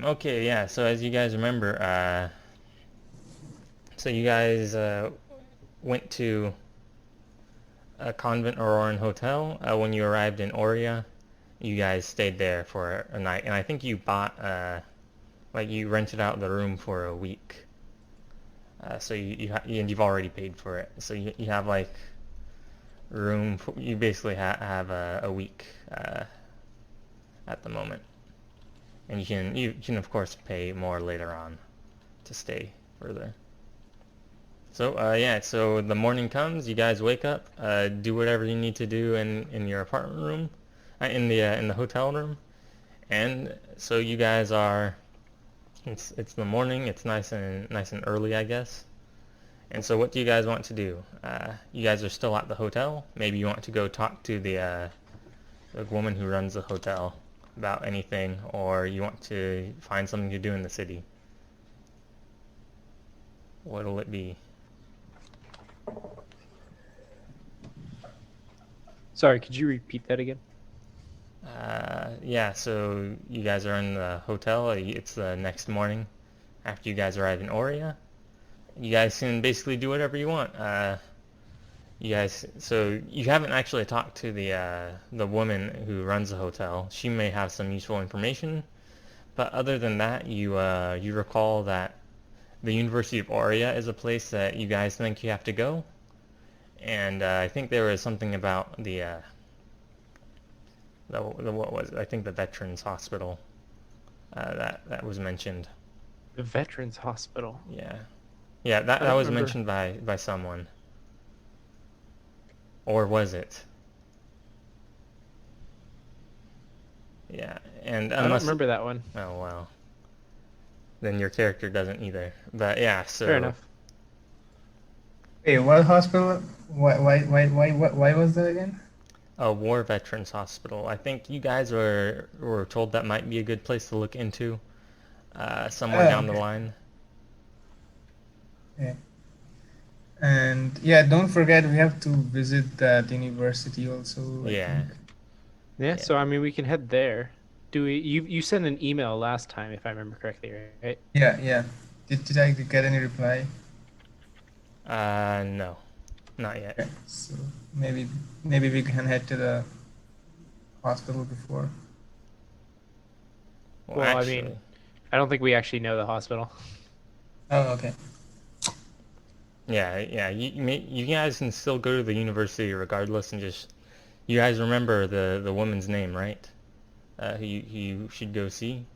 Okay, yeah. So as you guys remember, so you guys went to a convent Auroran hotel when you arrived in Aurea. You guys stayed there for a night, and I think you bought like you rented out the room for a week. So and you've already paid for it. So you have like room. You basically have a week at the moment, and you can of course pay more later on to stay further. So yeah, so the morning comes, you guys wake up, do whatever you need to do in your apartment room, in the hotel room, and so you guys are. It's the morning. It's nice and early, I guess. And so, what do you guys want to do? You guys are still at the hotel. Maybe you want to go talk to the woman who runs the hotel about anything, or you want to find something to do in the city. What'll it be? Sorry, could you repeat that again? Yeah, so you guys are in the hotel. It's the next morning after you guys arrive in Aurea. You guys can basically do whatever you want. So you haven't actually talked to the woman who runs the hotel. She may have some useful information, but other than that, you recall that the University of Aurea is a place that you guys think you have to go, and I think there was something about the what was it? I think the Veterans Hospital that was mentioned. The Veterans Hospital. Yeah, yeah, that I that don't was remember. mentioned by someone, or was it? Yeah, and I don't unless remember that one. oh well, then your character doesn't either. But yeah, Fair so enough. Hey, what hospital? Why was that again? a war veterans hospital. I think you guys were told that might be a good place to look into somewhere Oh, down the okay. line. Yeah. And yeah, don't forget we have to visit that university also, I Yeah, think. Yeah, yeah. so I mean we can head there. Do we you sent an email last time if I remember correctly, right? Yeah, yeah. Did I get any reply? No, not yet. Okay, so maybe maybe we can head to the hospital before. Well, Well, I mean, actually, I don't think we actually know the hospital. Oh, okay. yeah, yeah. You guys can still go to the university regardless, and just you guys remember the woman's name, right? Who you should go see.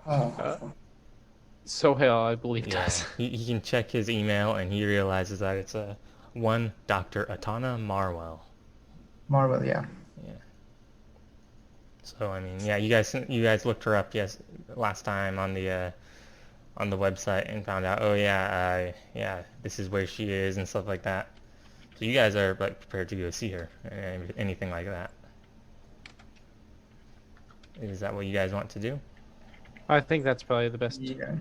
Uh, Oh, Sohail, I believe, Yeah, does. he can check his email and he realizes that it's a one Dr. Atana Marwell. Marvel, yeah. Yeah. So I mean, yeah, you guys looked her up last time on the website and found out. Oh yeah, yeah, this is where she is and stuff like that. So you guys are like prepared to go see her and anything like that. Is that what you guys want to do? I think that's probably the best. Yeah.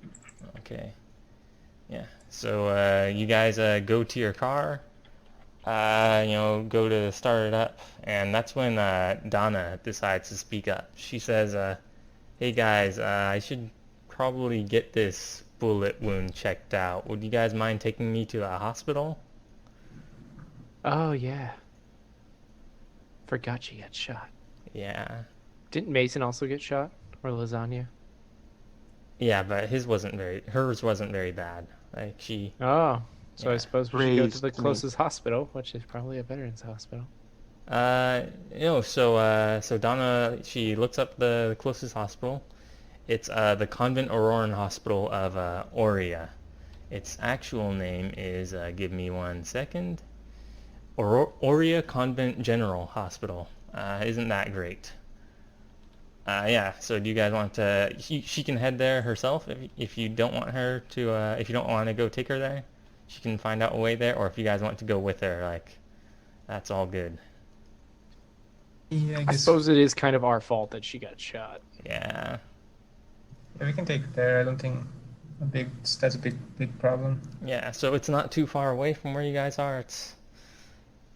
Okay. Yeah. So you guys go to your car. Go to start it up, and that's when Donna decides to speak up. She says, "Hey guys, I should probably get this bullet wound checked out. Would you guys mind taking me to a hospital?" Oh yeah, forgot she got shot. Yeah. Didn't Mason also get shot? Or Lasagna? Yeah, but hers wasn't very bad. Like Oh, so I yeah. suppose we should go to Praise the to me. closest hospital, which is probably a veterans hospital. So Donna, she looks up the closest hospital. It's the Convent Auroran Hospital of Aurea. Its actual name is, give me 1 second, Aurea Convent General Hospital. Isn't that great? Yeah, so do you guys want to, she can head there herself if you don't want her to, if you don't want to go take her there. She can find out a way there, or if you guys want to go with her, like, that's all good. Yeah, I I guess suppose it is kind of our fault that she got shot. Yeah. yeah, we can take it there. I don't think that's a big problem. Yeah, so it's not too far away from where you guys are. It's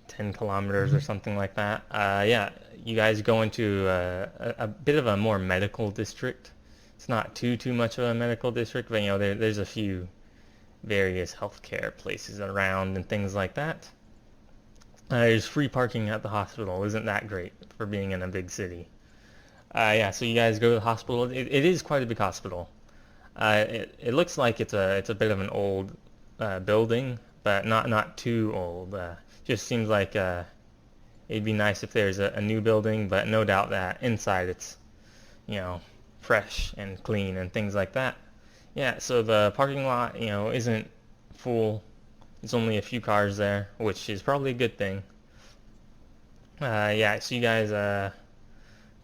10 kilometers or Mhm. something like that. Yeah, you guys go into a bit of a more medical district. It's not too much of a medical district, but there's a few various healthcare places around and things like that. There's free parking at the hospital. Isn't that great for being in a big city? Yeah, so you guys go to the hospital. It is quite a big hospital. It looks like it's a bit of an old building, but not too old. Just seems like it'd be nice if there's a new building, but no doubt that inside it's you know fresh and clean and things like that. Yeah, so the parking lot isn't full. There's only a few cars there, which is probably a good thing. Yeah, so you guys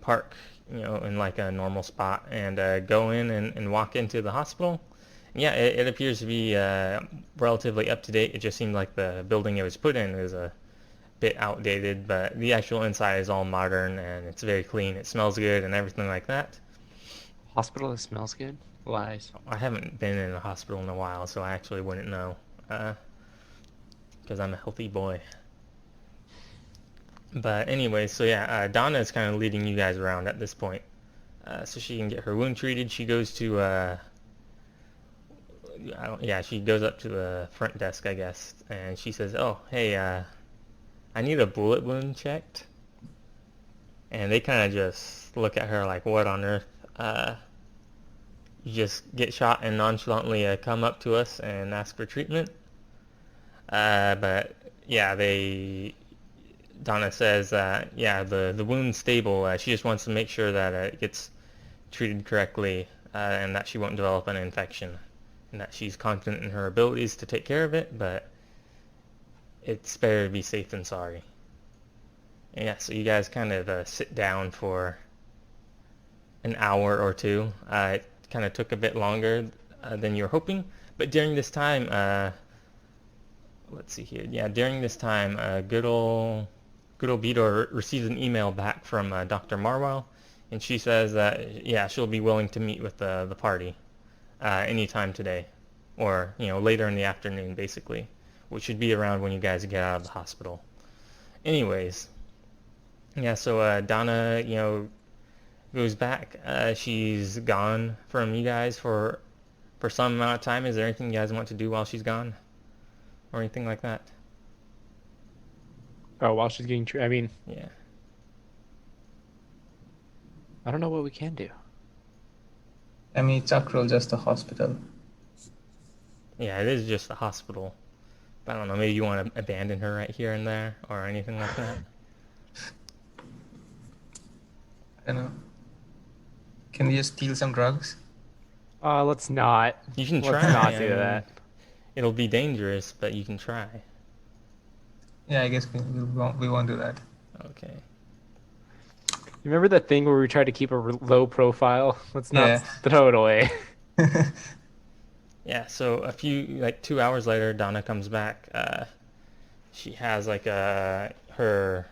park in like a normal spot and go in and walk into the hospital. Yeah, it appears to be relatively up to date. It just seemed like the building it was put in is a bit outdated, but the actual inside is all modern and it's very clean. It smells good and everything like that. Hospital that smells good? Lies. I haven't been in a hospital in a while, so I actually wouldn't know because I'm a healthy boy. But anyway, so yeah, Donna is kind of leading you guys around at this point, so she can get her wound treated. She goes to yeah, she goes up to the front desk, I guess, and she says, "Oh, hey, I need a bullet wound checked." And they kind of just look at her like, "What on earth? You just get shot and nonchalantly come up to us and ask for treatment?" But yeah, Donna says that yeah, the wound's stable. She just wants to make sure that it gets treated correctly and that she won't develop an infection, and that she's confident in her abilities to take care of it. But it's better to be safe than sorry. And yeah, so you guys kind of sit down for an hour or two. It kind of took a bit longer than you were hoping, but during this time, let's see here. Yeah, during this time, good old Beator receives an email back from Dr. Marwell, and she says that yeah, she'll be willing to meet with the party anytime today, or later in the afternoon, basically, which should be around when you guys get out of the hospital. Anyways, yeah, so Donna, goes back. She's gone from you guys for some amount of time. Is there anything you guys want to do while she's gone, or anything like that? Oh, while she's getting I mean, Yeah. I don't know what we can do. I mean, it's after all just a hospital. Yeah, it is just a hospital. But I don't know, maybe you want to abandon her right here and there, or anything like that. I don't know. Can we just steal some drugs? Let's not. You can Let's try. not I do mean, that. it'll be dangerous, but you can try. Yeah, I guess we won't do that. Okay. You remember that thing where we tried to keep a low profile? Let's not Yeah. throw it away. Yeah, so like 2 hours later, Donna comes back. She has like her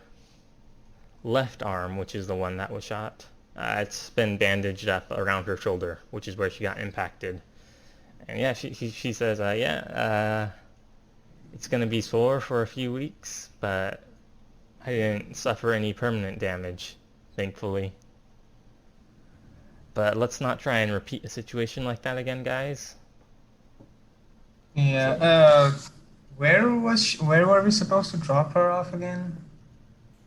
left arm, which is the one that was shot. It's been bandaged up around her shoulder, which is where she got impacted. And yeah, she says, yeah, it's gonna be sore for a few weeks, but I didn't suffer any permanent damage, thankfully. But let's not try and repeat a situation like that again, guys. Yeah. So, Where were we supposed to drop her off again?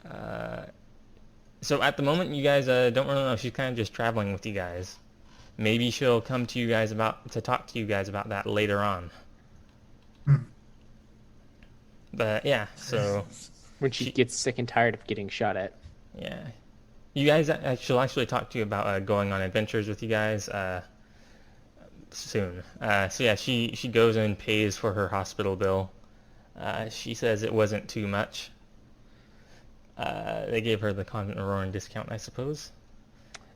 uh, so at the moment, you guys don't really know. She's kind of just traveling with you guys. Maybe she'll come to you guys to talk to you guys about that later on. Hmm. But yeah, so When she gets sick and tired of getting shot at. yeah, you guys. She'll actually talk to you about going on adventures with you guys soon. So yeah, she goes and pays for her hospital bill. She says it wasn't too much. They gave her the Convent Auroran discount, I suppose.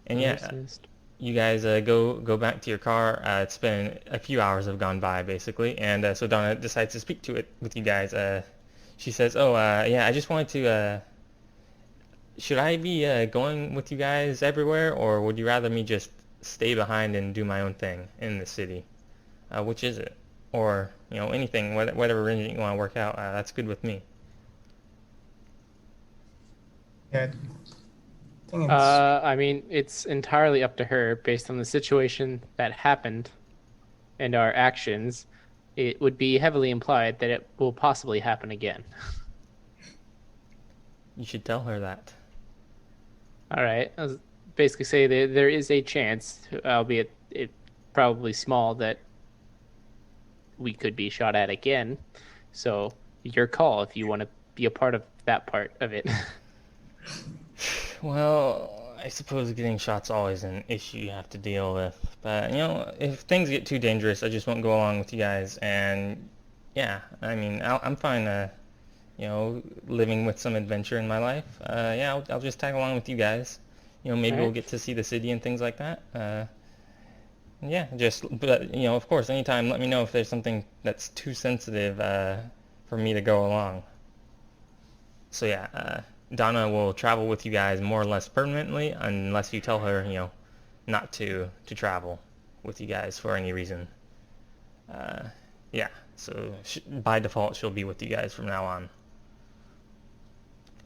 And yeah, Racist. you guys go back to your car. It's been a few hours have gone by basically, and so Donna decides to speak to it with you guys. She says, "Oh, yeah, I just wanted to. Should I be going with you guys everywhere, or would you rather me just stay behind and do my own thing in the city? Which is it? Or anything, whatever arrangement you want to work out, that's good with me." Yeah, I think it's I mean, it's entirely up to her based on the situation that happened and our actions. It would be heavily implied that it will possibly happen again. You should tell her that. All right. I was basically say that there is a chance, albeit it probably small, that we could be shot at again. So your call if you want to be a part of that part of it. Well, I suppose getting shot's always an issue you have to deal with. But, if things get too dangerous, I just won't go along with you guys. And, yeah, I mean, I'm fine, living with some adventure in my life. Yeah, I'll just tag along with you guys. All Maybe we'll right. get to see the city and things like that. Yeah, but, of course, anytime, let me know if there's something that's too sensitive for me to go along. So yeah, Donna will travel with you guys more or less permanently, unless you tell her, not to travel with you guys for any reason. Uh, yeah, so by default, she'll be with you guys from now on.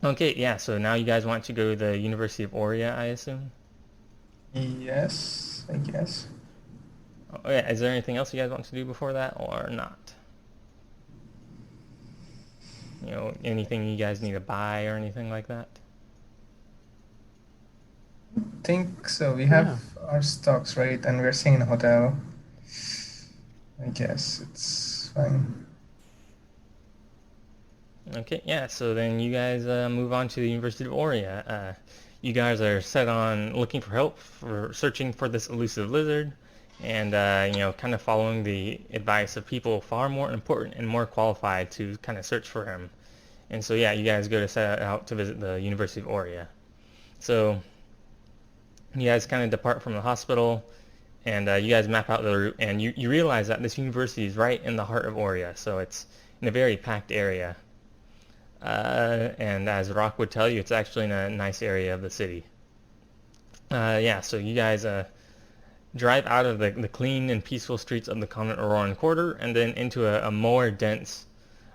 Okay, yeah. So now you guys want to go to the University of Aurea, I assume. yes, I guess. Oh yeah. Is there anything else you guys want to do before that, or not? Anything you guys need to buy or anything like that? Think so. We have No. our stocks, right? And we're staying in a hotel. I guess it's fine. Okay, yeah, so then you guys move on to the University of Aurea. You guys are set on looking for help for searching for this elusive lizard and, kind of following the advice of people far more important and more qualified to kind of search for him. And so, yeah, you guys go to set out to visit the University of Aurea. So, you guys kind of depart from the hospital and you guys map out the route and you realize that this university is right in the heart of Aurea, so it's in a very packed area. And as Rock would tell you, it's actually in a nice area of the city. Yeah, so you guys drive out of the clean and peaceful streets of the Convent Auroran Quarter and then into a more dense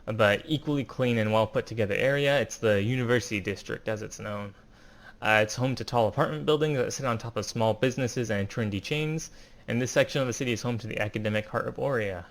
but equally clean and well put together area. It's the University District, as it's known. It's home to tall apartment buildings that sit on top of small businesses and trendy chains, and this section of the city is home to the academic heart of Aurea.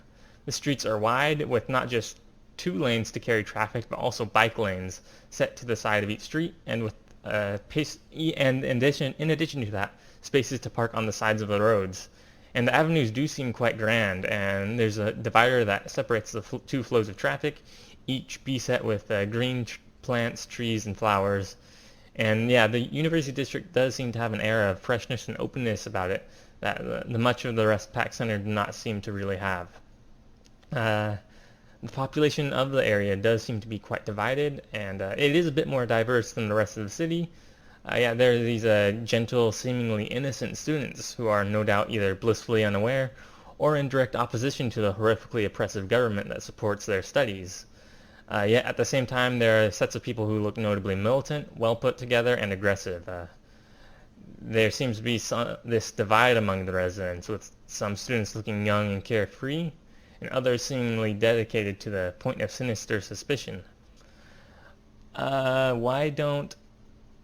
The streets are wide, with not just two lanes to carry traffic, but also bike lanes set to the side of each street, and with in addition to that, spaces to park on the sides of the roads. And the avenues do seem quite grand, and there's a divider that separates the two flows of traffic, each beset with green plants, trees, and flowers. And yeah, the University District does seem to have an air of freshness and openness about it that the much of the rest Pack Center do not seem to really have. Uh, the population of the area does seem to be quite divided, and it is a bit more diverse than the rest of the city. Yeah, there are these gentle, seemingly innocent students who are no doubt either blissfully unaware or in direct opposition to the horrifically oppressive government that supports their studies. Yet at the same time, there are sets of people who look notably militant, well put together, and aggressive. There seems to be this divide among the residents, with some students looking young and carefree, and others seemingly dedicated to the point of sinister suspicion. Why don't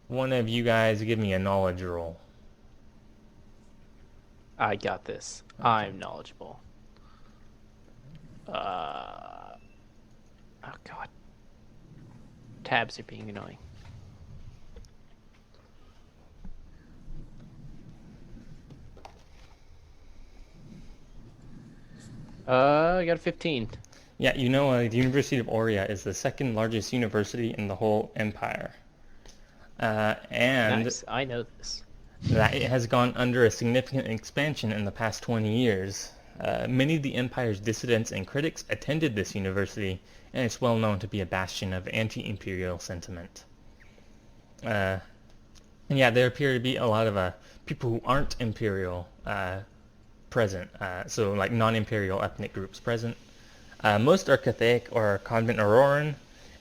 one of you guys give me a knowledge roll? I got this. Okay. I'm knowledgeable. Oh god. Tabs are being annoying. I got a 15. Yeah, the University of Aurea is the second largest university in the whole empire. And Nice. I know this. that it has gone under a significant expansion in the past 20 years. Many of the empire's dissidents and critics attended this university, and it's well known to be a bastion of anti-imperial sentiment. And yeah, there appear to be a lot of people who aren't imperial present, so like non-imperial ethnic groups present. Most are Cathaic or Convent Auroran,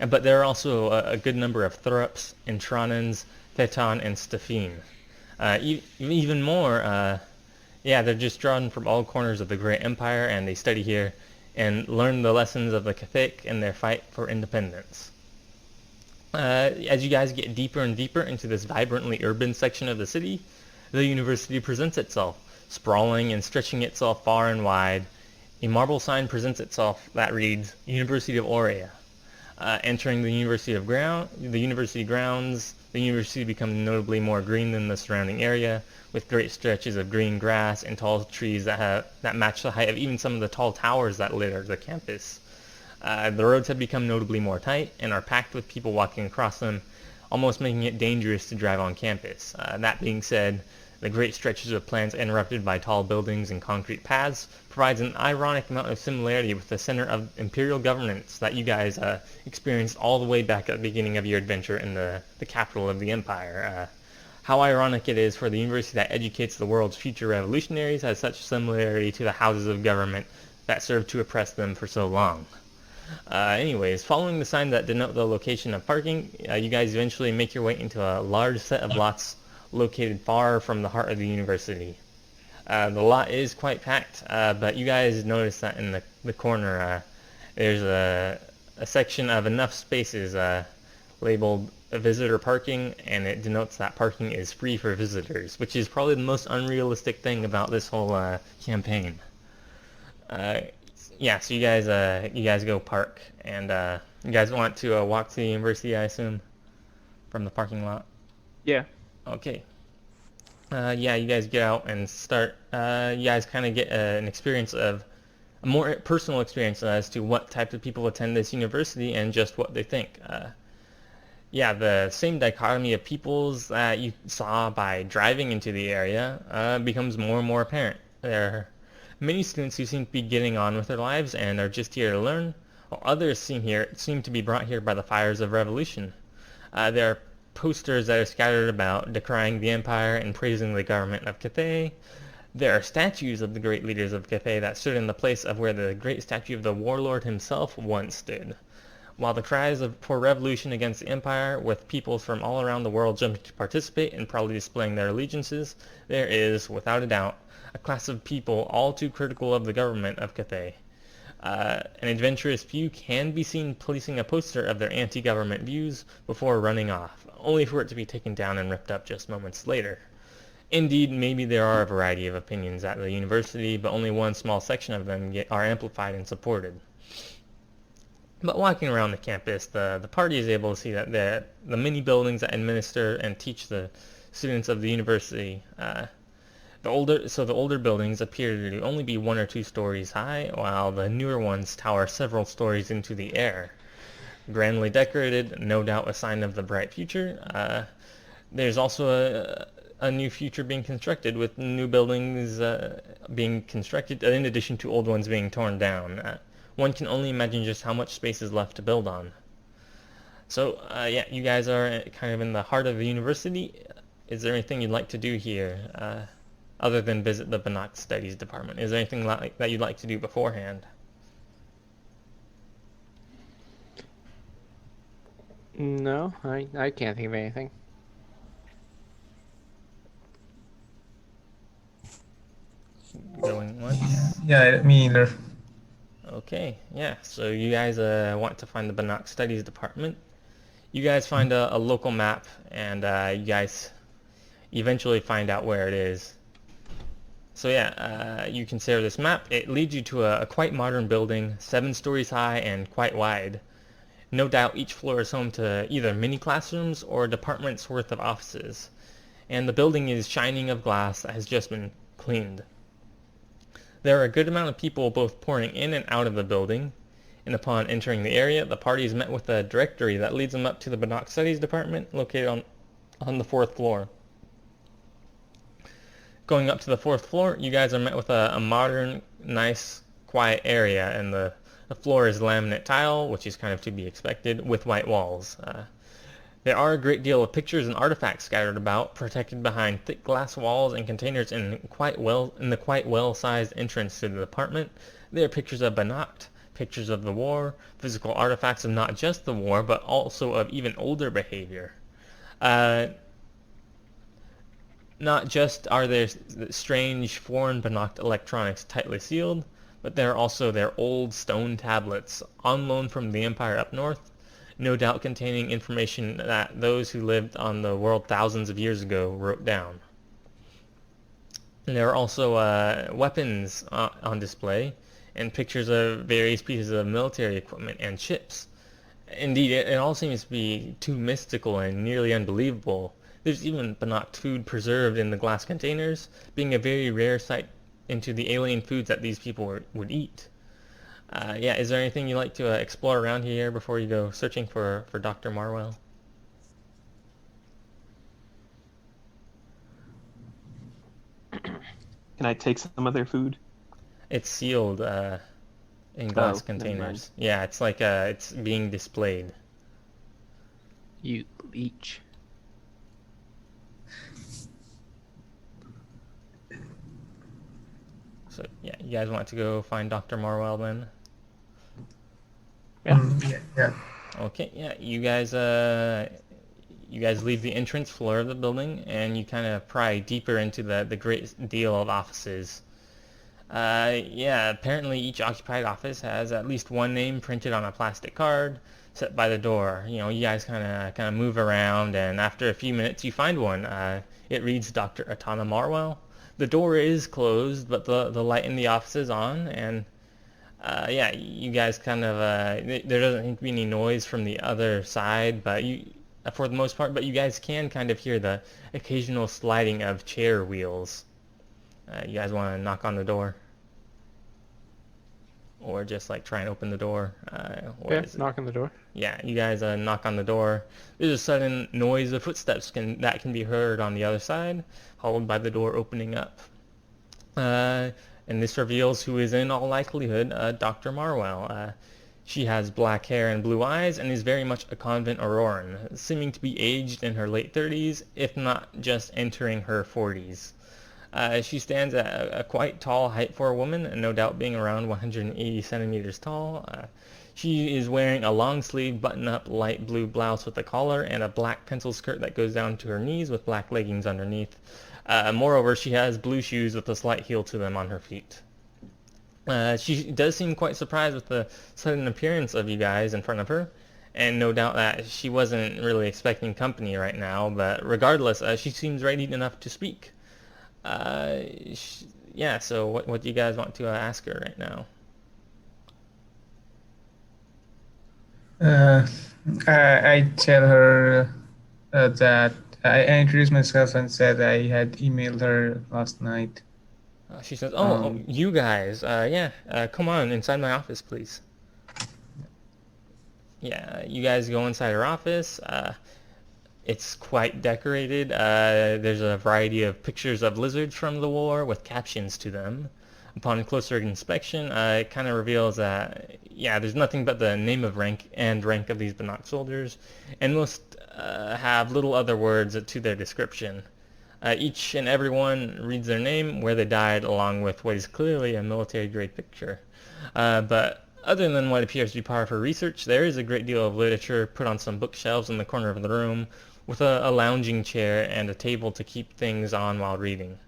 but there are also a good number of Thurups, Intranans, Thetan, and Stephine. Even more, yeah, they're just drawn from all corners of the Great Empire, and they study here and learn the lessons of the Cathaic in their fight for independence. As you guys get deeper and deeper into this vibrantly urban section of the city, the university presents itself, sprawling and stretching itself far and wide. A marble sign presents itself that reads University of Aurea. Entering the university grounds, the university becomes notably more green than the surrounding area, with great stretches of green grass and tall trees that match the height of even some of the tall towers that litter the campus. The roads have become notably more tight and are packed with people walking across them, almost making it dangerous to drive on campus. That being said, the great stretches of plants interrupted by tall buildings and concrete paths provides an ironic amount of similarity with the center of imperial governance that you guys experienced all the way back at the beginning of your adventure in the capital of the empire. How ironic it is for the university that educates the world's future revolutionaries has such similarity to the houses of government that served to oppress them for so long. Anyways, following the sign that denote the location of parking, you guys eventually make your way into a large set of lots located far from the heart of the university. The lot is quite packed, but you guys notice that in the corner there's a section of enough spaces labeled visitor parking, and it denotes that parking is free for visitors, which is probably the most unrealistic thing about this whole campaign. Yeah, so you guys go park, and you guys want to walk to the university, I assume, from the parking lot. Yeah. Okay. Yeah, you guys get out and start. You guys kind of get an experience of a more personal experience as to what type of people attend this university and just what they think. Yeah, the same dichotomy of peoples that you saw by driving into the area becomes more and more apparent. There are many students who seem to be getting on with their lives and are just here to learn, while others seem to be brought here by the fires of revolution. There are posters that are scattered about decrying the empire and praising the government of Cathay. There are statues of the great leaders of Cathay that stood in the place of where the great statue of the warlord himself once stood. While the cries for revolution against the empire, with peoples from all around the world jumping to participate and proudly displaying their allegiances, there is, without a doubt, a class of people all too critical of the government of Cathay. An adventurous few can be seen placing a poster of their anti-government views before running off, only for it to be taken down and ripped up just moments later. Indeed, maybe there are a variety of opinions at the university, but only one small section of them are amplified and supported. But walking around the campus, the party is able to see that the many buildings that administer and teach the students of the university, the older buildings appear to only be 1 or 2 stories high, while the newer ones tower several stories into the air. Grandly decorated, no doubt a sign of the bright future. There's also a new future being constructed, with new buildings being constructed in addition to old ones being torn down. One can only imagine just how much space is left to build on. So, yeah, you guys are kind of in the heart of the university. Is there anything you'd like to do here, other than visit the Banach Studies Department? Is there anything that you'd like to do beforehand? No, I can't think of anything. Going once? Yeah, me either. Okay, yeah, so you guys want to find the Banach Studies Department. You guys find a local map, and you guys eventually find out where it is. So yeah, you consider this map. It leads you to a quite modern building, 7 stories high and quite wide. No doubt each floor is home to either mini classrooms or departments worth of offices. And the building is shining of glass that has just been cleaned. There are a good amount of people both pouring in and out of the building, and upon entering the area, the party is met with a directory that leads them up to the Banach Studies Department, located on the 4th floor. Going up to the 4th floor, you guys are met with a modern, nice, quiet area, and the floor is laminate tile, which is kind of to be expected, with white walls. There are a great deal of pictures and artifacts scattered about, protected behind thick glass walls and containers in the quite well-sized entrance to the department. There are pictures of Banach, pictures of the war, physical artifacts of not just the war, but also of even older behavior. Not just are there strange foreign Banach electronics tightly sealed, but there are also their old stone tablets on loan from the empire up north. no doubt containing information that those who lived on the world thousands of years ago wrote down. And there are also weapons on display and pictures of various pieces of military equipment and ships. Indeed, it all seems to be too mystical and nearly unbelievable. There's even Bannock food preserved in the glass containers, being a very rare sight into the alien foods that these people would eat. Yeah, is there anything you'd like to explore around here before you go searching for Dr. Marwell? Can I take some of their food? It's sealed in glass Oh, never mind. containers. Yeah, it's like it's being displayed. You leech. So yeah, you guys want to go find Dr. Marwell then? Yeah. Yeah. Okay, yeah, you guys leave the entrance floor of the building and you kind of pry deeper into the great deal of offices. Yeah, apparently each occupied office has at least one name printed on a plastic card set by the door. You know, you guys kind of move around, and after a few minutes, you find one. It reads Dr. Atana Marwell. The door is closed, but the light in the office is on, and yeah, you guys kind of there doesn't seem to be any noise from the other side, but for the most part, but you guys can kind of hear the occasional sliding of chair wheels. You guys want to knock on the door? Or just like try and open the door? Yeah, knock on the door. Yeah, you guys knock on the door. There's a sudden noise of footsteps that can be heard on the other side, followed by the door opening up. And this reveals who is in all likelihood Dr. Marwell. She has black hair and blue eyes and is very much a convent Auroran, seeming to be aged in her late 30s, if not just entering her 40s. She stands at a quite tall height for a woman, and no doubt being around 180 centimeters tall. She is wearing a long-sleeve, button-up light blue blouse with a collar and a black pencil skirt that goes down to her knees with black leggings underneath. Moreover, she has blue shoes with a slight heel to them on her feet. She does seem quite surprised with the sudden appearance of you guys in front of her, and no doubt that she wasn't really expecting company right now, but regardless, she seems ready enough to speak. Yeah, so what do you guys want to ask her right now? I tell her that I introduced myself and said I had emailed her last night. She says, oh, you guys, yeah, come on inside my office, please. Yeah, you guys go inside her office. It's quite decorated. There's a variety of pictures of lizards from the war with captions to them. Upon closer inspection, it kind of reveals that, yeah, there's nothing but the name of rank of these Bannock soldiers, and most have little other words to their description. Each and every one reads their name, where they died, along with what is clearly a military-grade picture. But other than what appears to be part of her research, there is a great deal of literature put on some bookshelves in the corner of the room, with a lounging chair and a table to keep things on while reading.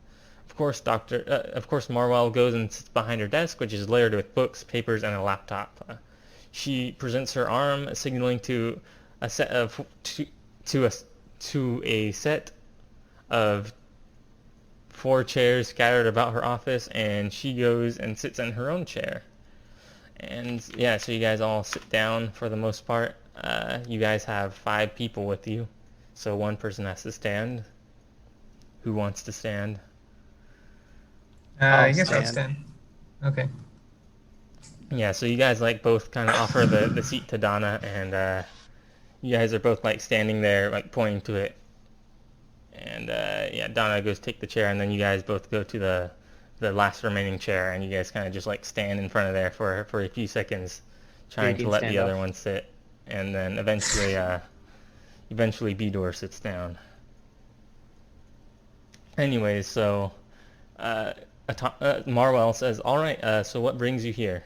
Of course, Marwell goes and sits behind her desk, which is layered with books, papers, and a laptop. She presents her arm, signaling to a set of to a set of 4 chairs scattered about her office, and she goes and sits in her own chair. And yeah, so you guys all sit down for the most part. You guys have 5 people with you, so one person has to stand. Who wants to stand? I guess I'll stand. Okay. Yeah, so you guys like both kind of offer the seat to Donna, and you guys are both like standing there like pointing to it. And yeah, Donna goes take the chair, and then you guys both go to the last remaining chair, and you guys kind of just like stand in front of there for a few seconds, trying to let the other one sit, and then eventually Bidor sits down. Anyways, so Marwell says, "All right, so what brings you here?"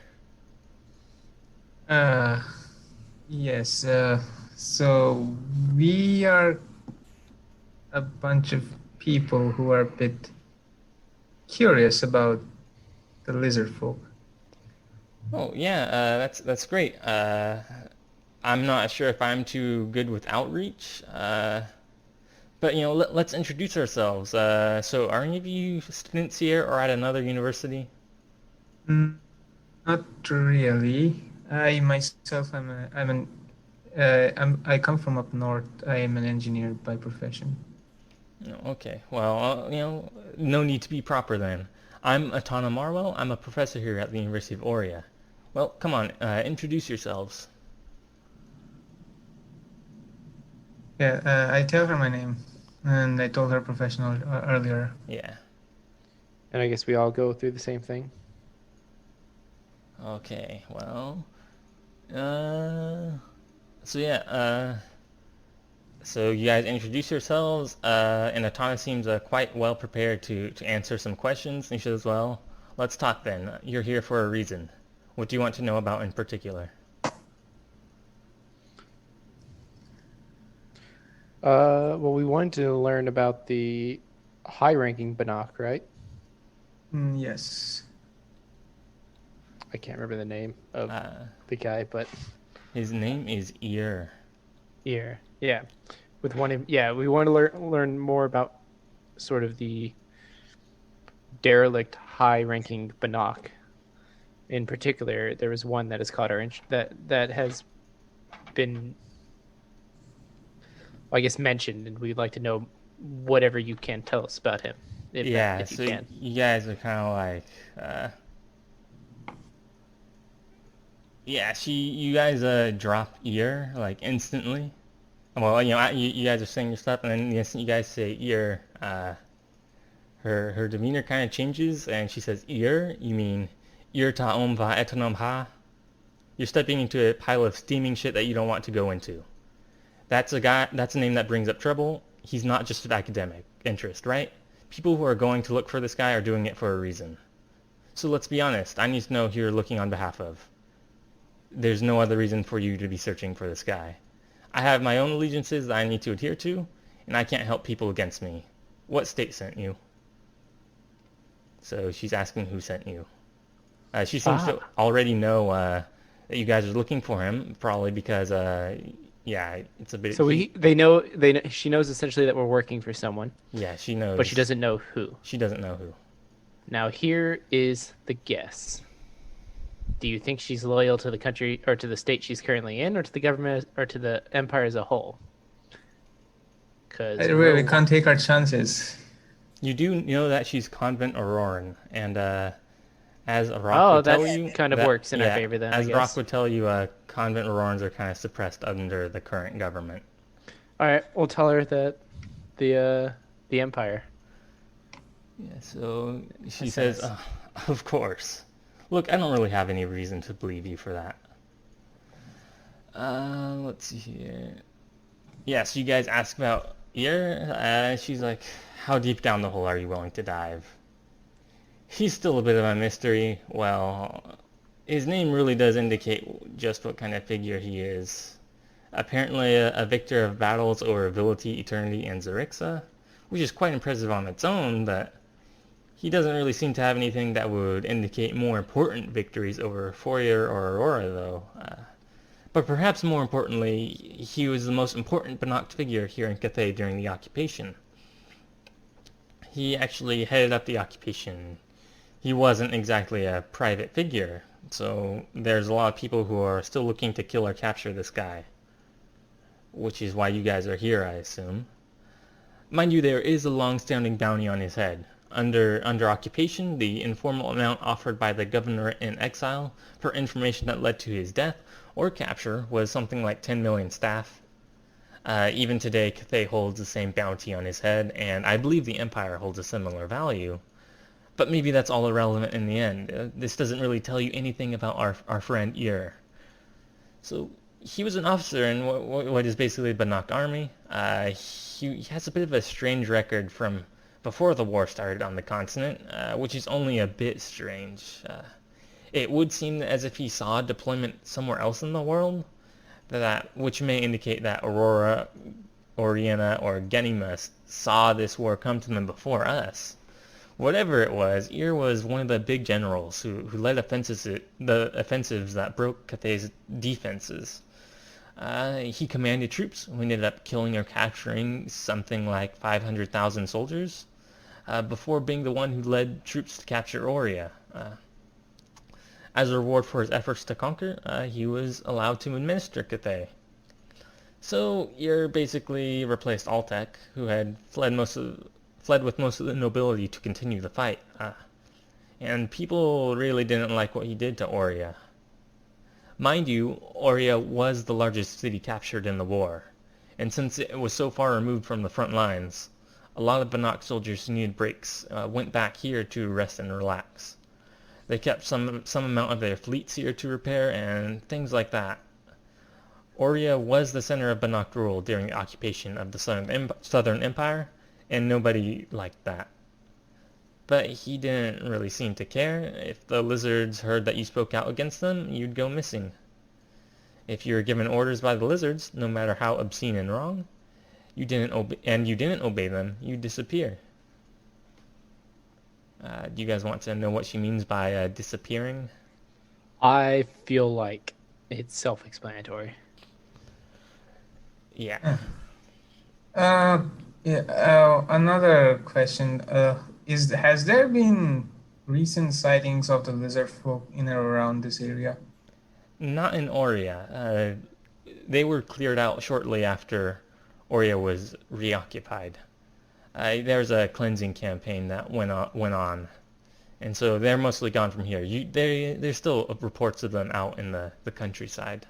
Yes. So we are a bunch of people who are a bit curious about the lizard folk. Oh yeah, that's great. I'm not sure if I'm too good with outreach, but let's introduce ourselves. So are any of you students here or at another university? Mm, not really. I myself I come from up north. I am an engineer by profession. No, okay, well, no need to be proper then. I'm Atana Marwell. I'm a professor here at the University of Aurea. Well, come on, introduce yourselves. Yeah, I tell her my name, and I told her professional earlier. Yeah. And I guess we all go through the same thing. Okay, well, uh, so yeah, so you guys introduce yourselves, and Atana seems quite well prepared to answer some questions. And she says, well, let's talk then. You're here for a reason. What do you want to know about in particular? Well, we wanted to learn about the high-ranking Banach, right? Yes. I can't remember the name of Uh, the guy, but his name is Ear. here, yeah, with one, yeah, we want to learn more about sort of the derelict high-ranking Banach. In particular, there was one that has caught our that has been, I guess, mentioned, and we'd like to know whatever you can tell us about him, Yeah, if you so can. you guys are kind of like, yeah, you guys drop Ear like instantly. Well, you guys are saying your stuff, and then the instant you guys say Ear, her demeanor kind of changes, and she says, "Ear, you mean ear ta om va etonom ha?" You're stepping into a pile of steaming shit that you don't want to go into. That's a guy. That's a name that brings up trouble. He's not just an academic interest, right? People who are going to look for this guy are doing it for a reason. So let's be honest. I need to know who you're looking on behalf of. There's no other reason for you to be searching for this guy. I have my own allegiances that I need to adhere to, and I can't help people against me. What state sent you? So she's asking who sent you. She seems to already know that you guys are looking for him, probably because, yeah, it's a bit. So they know she knows essentially that we're working for someone, Yeah, she knows. but she doesn't know who. She doesn't know who. Now here is the guess. Do you think she's loyal to the country or to the state she's currently in, or to the government, or to the empire as a whole? Because I really can't take our chances. You do know that she's Convent Auroran, and as Rock Oh, would tell that you, kind of works in our favor then, I As guess. Rock would tell you, Convent Aurorans are kind of suppressed under the current government. All right, we'll tell her that the empire. Yeah, so she That's says, nice. of course. Look, I don't really have any reason to believe you for that. Let's see here. Yeah, so you guys ask about Ear. She's like, how deep down the hole are you willing to dive? He's still a bit of a mystery. Well, his name really does indicate just what kind of figure he is. Apparently a victor of battles over Ability, Eternity, and Zerixa, which is quite impressive on its own, but he doesn't really seem to have anything that would indicate more important victories over Fourier or Aurora, though. But perhaps more importantly, he was the most important Banach figure here in Cathay during the occupation. He actually headed up the occupation. He wasn't exactly a private figure, so there's a lot of people who are still looking to kill or capture this guy. Which is why you guys are here, I assume. Mind you, there is a long-standing bounty on his head. Under occupation, the informal amount offered by the governor in exile for information that led to his death or capture was something like 10 million staff. Even today, Cathay holds the same bounty on his head, and I believe the Empire holds a similar value. But maybe that's all irrelevant in the end. This doesn't really tell you anything about our friend Ear. So he was an officer in what is basically the Banach army. He has a bit of a strange record from before the war started on the continent, which is only a bit strange. It would seem as if he saw deployment somewhere else in the world, which may indicate that Aurora, Oriana, or Ganymed saw this war come to them before us. Whatever it was, Ear was one of the big generals who led the offensives that broke Cathay's defenses. He commanded troops who ended up killing or capturing something like 500,000 soldiers before being the one who led troops to capture Aurea. As a reward for his efforts to conquer, he was allowed to administer Cathay. So Yer basically replaced Altek, who had fled with most of the nobility to continue the fight. And people really didn't like what he did to Aurea. Mind you, Aurea was the largest city captured in the war, and since it was so far removed from the front lines, a lot of Banach soldiers who needed breaks went back here to rest and relax. They kept some amount of their fleets here to repair and things like that. Aurea was the center of Banach rule during the occupation of the Southern Empire, and nobody liked that. But he didn't really seem to care. If the lizards heard that you spoke out against them, you'd go missing. If you were given orders by the lizards, no matter how obscene and wrong, you didn't obey them, you'd disappear. Do you guys want to know what she means by disappearing? I feel like it's self-explanatory. Yeah. Another question. Has there been recent sightings of the lizard folk in or around this area? Not in Aurea. They were cleared out shortly after Aurea was reoccupied. There's a cleansing campaign that went on, and so they're mostly gone from here. There's still reports of them out in the countryside.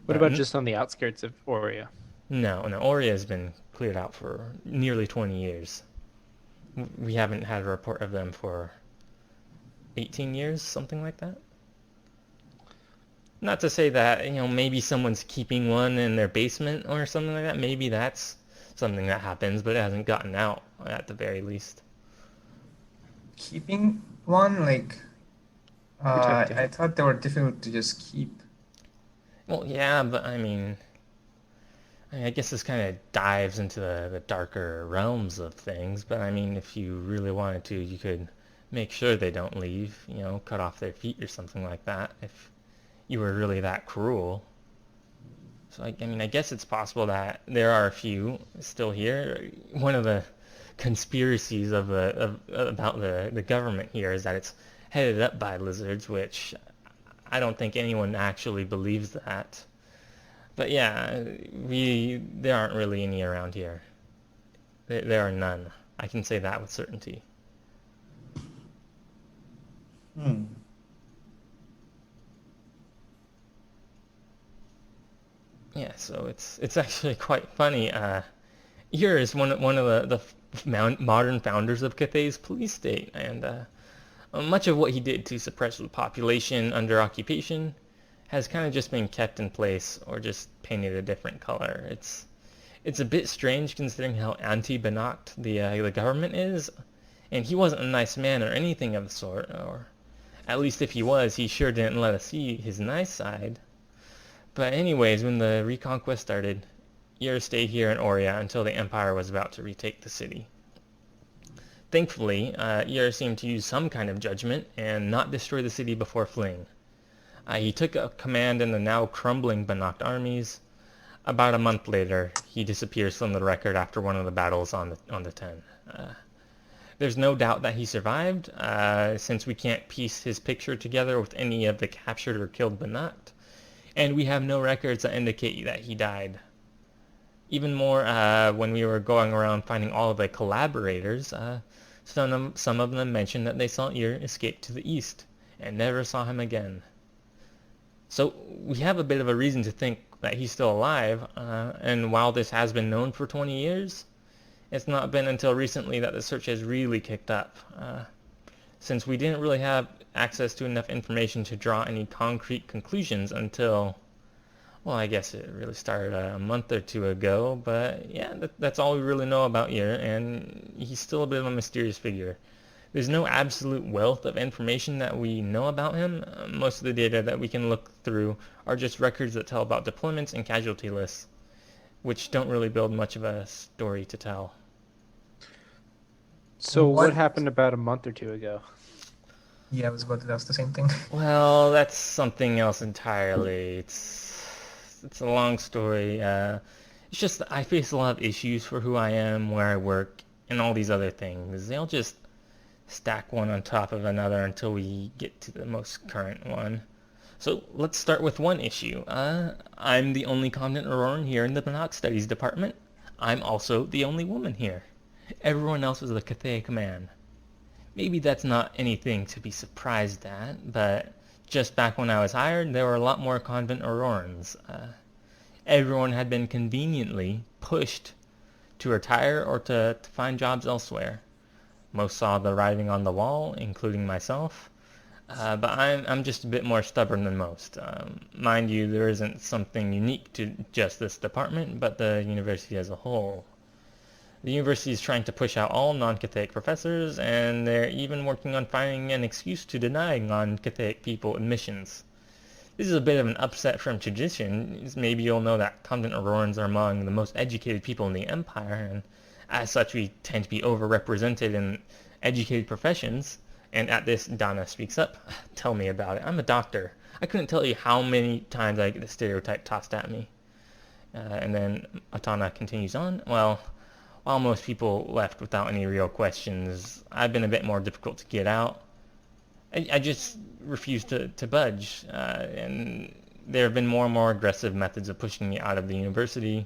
What about just on the outskirts of Aurea? No, Aurea has been cleared out for nearly 20 years. We haven't had a report of them for 18 years, something like that. Not to say that, maybe someone's keeping one in their basement or something like that. Maybe that's something that happens, but it hasn't gotten out at the very least. Keeping one? I thought they were difficult to just keep. Well, yeah, but I guess this kind of dives into the darker realms of things, but if you really wanted to, you could make sure they don't leave, cut off their feet or something like that if you were really that cruel. So, I guess it's possible that there are a few still here. One of the conspiracies about the government here is that it's headed up by lizards, which I don't think anyone actually believes that. But yeah, there aren't really any around here. There are none. I can say that with certainty. Yeah, so it's actually quite funny. Here is one of the modern founders of Cathay's police state, and much of what he did to suppress the population under occupation has kind of just been kept in place or just painted a different color. It's a bit strange considering how anti-Banach the government is, and he wasn't a nice man or anything of the sort, or at least if he was, he sure didn't let us see his nice side. But anyways, when the Reconquest started, Yer stayed here in Aurea until the Empire was about to retake the city. Thankfully, Yer seemed to use some kind of judgment and not destroy the city before fleeing. He took a command in the now crumbling Banach armies. About a month later, he disappears from the record after one of the battles on the Ten. There's no doubt that he survived, since we can't piece his picture together with any of the captured or killed Banach, and we have no records that indicate that he died. Even more, when we were going around finding all of the collaborators, some of them mentioned that they saw Yer escape to the east and never saw him again. So we have a bit of a reason to think that he's still alive, and while this has been known for 20 years, it's not been until recently that the search has really kicked up, since we didn't really have access to enough information to draw any concrete conclusions until, well, I guess it really started a month or two ago, but yeah, that's all we really know about Yer, and he's still a bit of a mysterious figure. There's no absolute wealth of information that we know about him. Most of the data that we can look through are just records that tell about deployments and casualty lists, which don't really build much of a story to tell. So what happened about a month or two ago? Yeah, I was about to ask the same thing. Well, that's something else entirely. it's a long story. It's just that I face a lot of issues for who I am, where I work, and all these other things. They'll just stack one on top of another until we get to the most current one. So let's start with one issue. I'm the only competent Auroran here in the Banach Studies department. I'm also the only woman here. Everyone else is a Cathaic man. Maybe that's not anything to be surprised at, but just back when I was hired, there were a lot more convent Aurorans. Everyone had been conveniently pushed to retire or to find jobs elsewhere. Most saw the writing on the wall, including myself. But I'm just a bit more stubborn than most. Mind you, there isn't something unique to just this department, but the university as a whole. The university is trying to push out all non-Cathaic professors, and they're even working on finding an excuse to deny non-Cathaic people admissions. This is a bit of an upset from tradition. Maybe you'll know that convent Aurorans are among the most educated people in the Empire, and as such we tend to be overrepresented in educated professions. And at this, Donna speaks up. Tell me about it. I'm a doctor. I couldn't tell you how many times I get the stereotype tossed at me. And then Atana continues on. Well, while most people left without any real questions, I've been a bit more difficult to get out. I just refuse to budge. And there have been more and more aggressive methods of pushing me out of the university.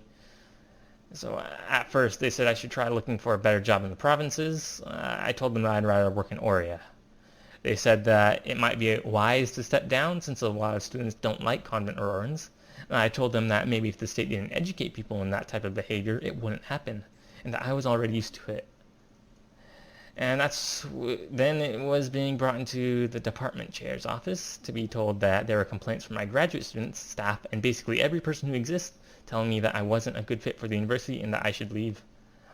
So at first they said I should try looking for a better job in the provinces. I told them that I'd rather work in Aurea. They said that it might be wise to step down since a lot of students don't like convent Aurorans. And I told them that maybe if the state didn't educate people in that type of behavior, it wouldn't happen. And that I was already used to it. And then it was being brought into the department chair's office to be told that there were complaints from my graduate students, staff, and basically every person who exists telling me that I wasn't a good fit for the university and that I should leave.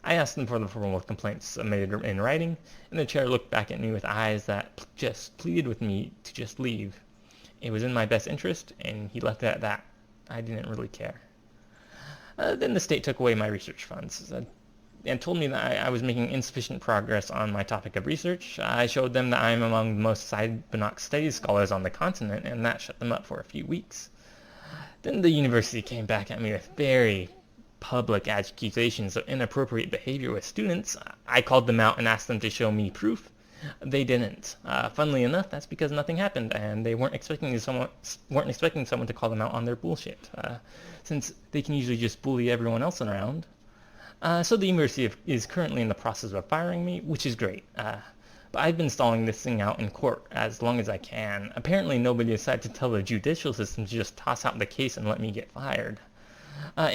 I asked them for the formal complaints submitted in writing, and the chair looked back at me with eyes that just pleaded with me to just leave. It was in my best interest, and he left it at that. I didn't really care. Then the state took away my research funds and told me that I was making insufficient progress on my topic of research. I showed them that I'm among the most cited Banach Studies scholars on the continent, and that shut them up for a few weeks. Then the university came back at me with very public accusations of inappropriate behavior with students. I called them out and asked them to show me proof. They didn't. Funnily enough, that's because nothing happened, and they weren't expecting someone to call them out on their bullshit, since they can usually just bully everyone else around. So the university is currently in the process of firing me, which is great. But I've been stalling this thing out in court as long as I can. Apparently nobody decided to tell the judicial system to just toss out the case and let me get fired. I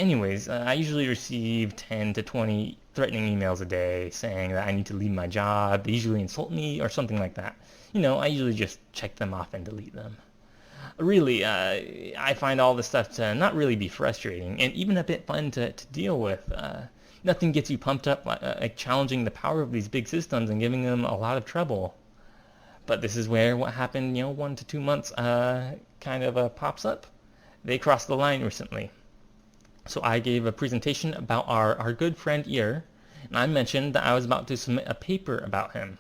usually receive 10 to 20 threatening emails a day saying that I need to leave my job. They usually insult me or something like that. I usually just check them off and delete them. Really, I find all this stuff to not really be frustrating and even a bit fun to deal with. Nothing gets you pumped up like challenging the power of these big systems and giving them a lot of trouble. But this is where what happened, 1 to 2 months kind of pops up. They crossed the line recently. So I gave a presentation about our good friend Ear, and I mentioned that I was about to submit a paper about him,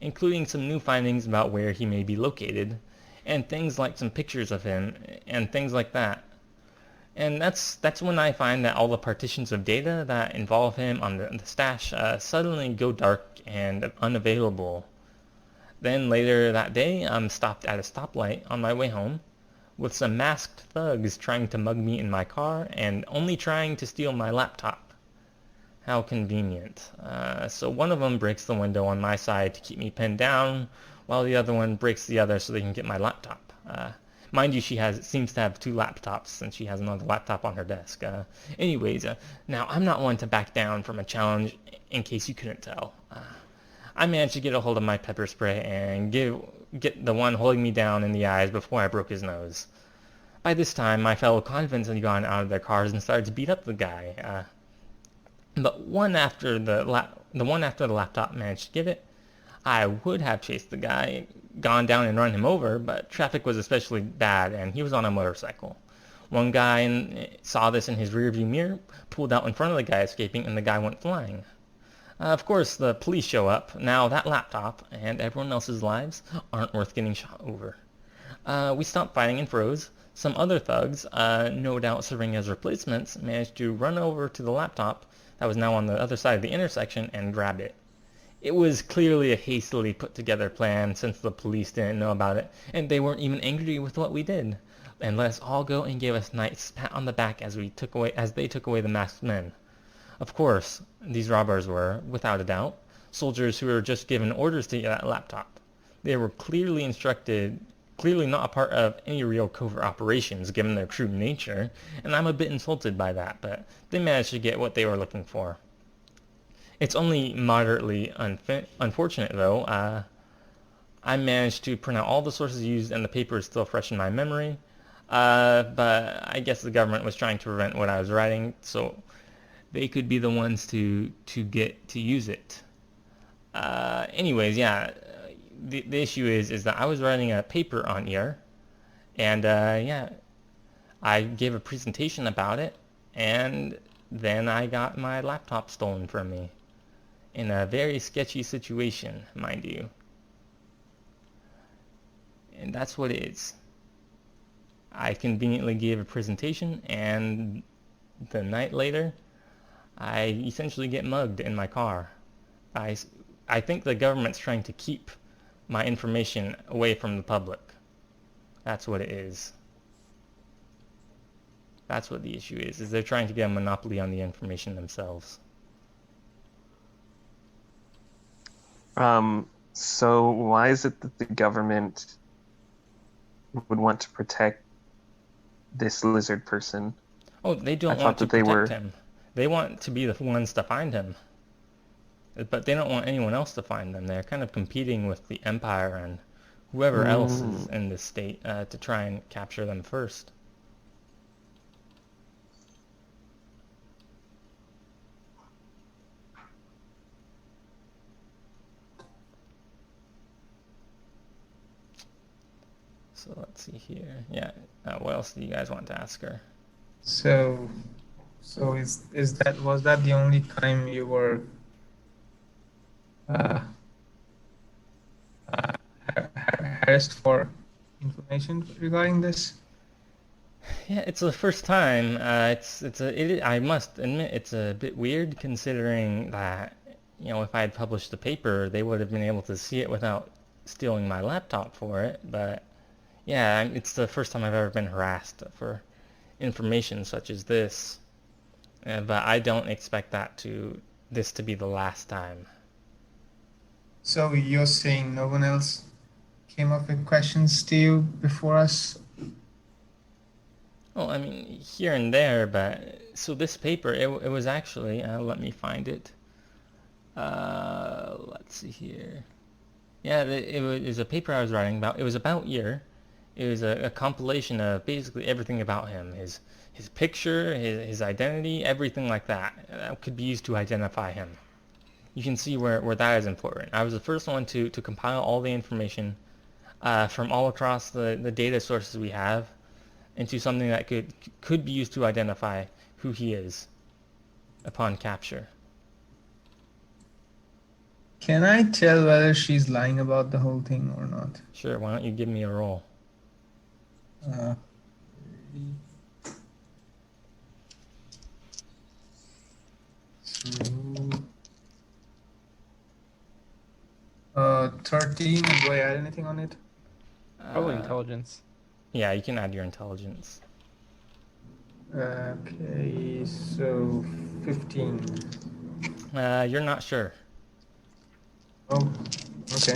including some new findings about where he may be located, and things like some pictures of him, and things like that. And that's when I find that all the partitions of data that involve him on the stash suddenly go dark and unavailable. Then later that day, I'm stopped at a stoplight on my way home, with some masked thugs trying to mug me in my car and only trying to steal my laptop. How convenient. So one of them breaks the window on my side to keep me pinned down, while the other one breaks the other so they can get my laptop. Mind you, she seems to have 2 laptops since she has another laptop on her desk. Now I'm not one to back down from a challenge, in case you couldn't tell. I managed to get a hold of my pepper spray and get the one holding me down in the eyes before I broke his nose. By this time, my fellow convicts had gone out of their cars and started to beat up the guy. But the one after the laptop managed to get it, I would have chased the guy, gone down and run him over, but traffic was especially bad and he was on a motorcycle. One guy saw this in his rearview mirror, pulled out in front of the guy escaping, and the guy went flying. Of course, the police show up. Now that laptop and everyone else's lives aren't worth getting shot over. We stopped fighting and froze. Some other thugs, no doubt serving as replacements, managed to run over to the laptop that was now on the other side of the intersection and grabbed it. It was clearly a hastily put together plan since the police didn't know about it, and they weren't even angry with what we did, and let us all go and gave us a nice pat on the back as they took away the masked men. Of course, these robbers were, without a doubt, soldiers who were just given orders to get that laptop. They were clearly instructed, clearly not a part of any real covert operations given their true nature, and I'm a bit insulted by that, but they managed to get what they were looking for. It's only moderately unfortunate, though. I managed to print out all the sources used, and the paper is still fresh in my memory. But I guess the government was trying to prevent what I was writing, so they could be the ones to get to use it. Anyways, yeah, the issue is that I was writing a paper on ear, and yeah, I gave a presentation about it, and then I got my laptop stolen from me. In a very sketchy situation, mind you. And that's what it is. I conveniently gave a presentation, and the night later, I essentially get mugged in my car. I think the government's trying to keep my information away from the public. That's what it is. That's what the issue is they're trying to get a monopoly on the information themselves. So why is it that the government would want to protect this lizard person? Oh, they I don't thought want to that they protect were. him. They want to be the ones to find him. But they don't want anyone else to find them. They're kind of competing with the Empire and whoever else is in the state to try and capture them first. So let's see here. Yeah. What else do you guys want to ask her? So, was that the only time you were uh, uh, harassed for information regarding this? Yeah, it's the first time. I must admit it's a bit weird considering that, if I had published the paper, they would have been able to see it without stealing my laptop for it. But yeah, it's the first time I've ever been harassed for information such as this. But I don't expect this to be the last time. So you're saying no one else came up with questions to you before us? Well, I mean, here and there, but so this paper, it was actually, let me find it. Let's see here. Yeah, it was a paper I was writing about. It was about Ear. It was a compilation of basically everything about him. His picture, his identity, everything like that. That could be used to identify him. You can see where that is important. I was the first one to compile all the information from all across the data sources we have into something that could be used to identify who he is upon capture. Can I tell whether she's lying about the whole thing or not? Sure, why don't you give me a roll? Uh, so, 13. Do I add anything on it? Probably intelligence. Yeah, you can add your intelligence. Okay, so 15. You're not sure. Oh, okay.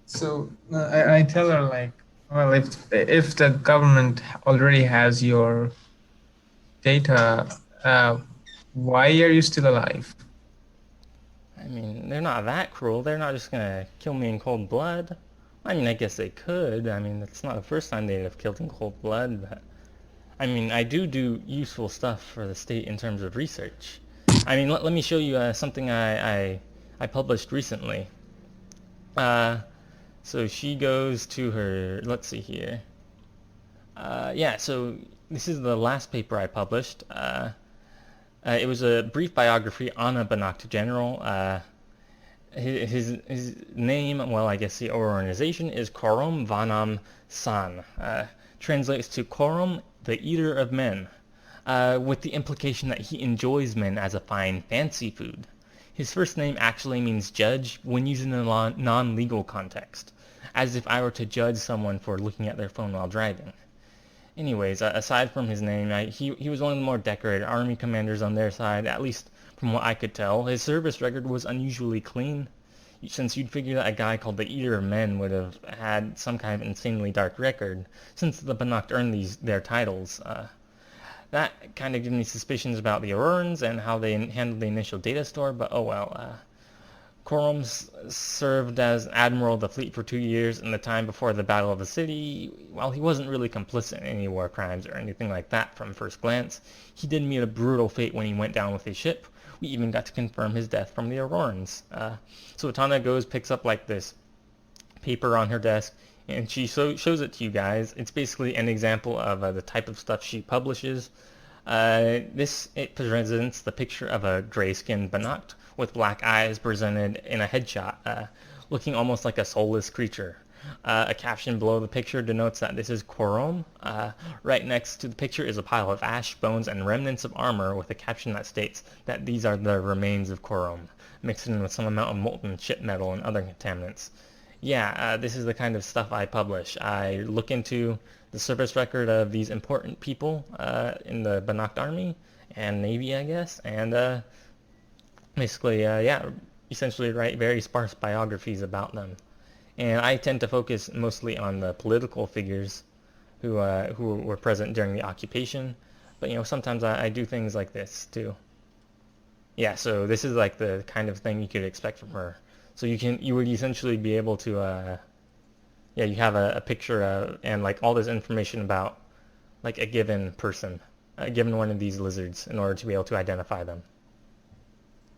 So I tell her like, well, if the government already has your data, why are you still alive? I mean, they're not that cruel. They're not just gonna kill me in cold blood. I mean, I guess they could. I mean, it's not the first time they'd have killed in cold blood, but I mean, I do useful stuff for the state in terms of research. I mean, let me show you something I published recently. So she goes to her, let's see here. Yeah, so this is the last paper I published. It was a brief biography on a Banach general. His name, well, I guess the organization is Korom Vanam San. Translates to Korom, the eater of men, with the implication that he enjoys men as a fine, fancy food. His first name actually means judge when used in a non-legal context, as if I were to judge someone for looking at their phone while driving. Anyways, aside from his name, he was one of the more decorated army commanders on their side, at least from what I could tell. His service record was unusually clean, since you'd figure that a guy called the Eater of Men would have had some kind of insanely dark record, since the Banach earned their titles. That kind of gives me suspicions about the Aurorans and how they handled the initial data store, but oh well. Corums served as admiral of the fleet for 2 years in the time before the Battle of the City. While he wasn't really complicit in any war crimes or anything like that from first glance, he did meet a brutal fate when he went down with his ship. We even got to confirm his death from the Aurorans. So Atana picks up like this paper on her desk, and she shows it to you guys. It's basically an example of the type of stuff she publishes. It presents the picture of a gray-skinned Banach with black eyes presented in a headshot, looking almost like a soulless creature. A caption below the picture denotes that this is Korom. Right next to the picture is a pile of ash, bones, and remnants of armor with a caption that states that these are the remains of Korom, mixed in with some amount of molten ship metal and other contaminants. Yeah, this is the kind of stuff I publish. I look into the service record of these important people in the Banach army and navy, I guess, and basically, essentially write very sparse biographies about them. And I tend to focus mostly on the political figures who were present during the occupation, but sometimes I do things like this too. Yeah, so this is like the kind of thing you could expect from her. So you would essentially be able to you have a picture and like all this information about like a given person, a given one of these lizards in order to be able to identify them.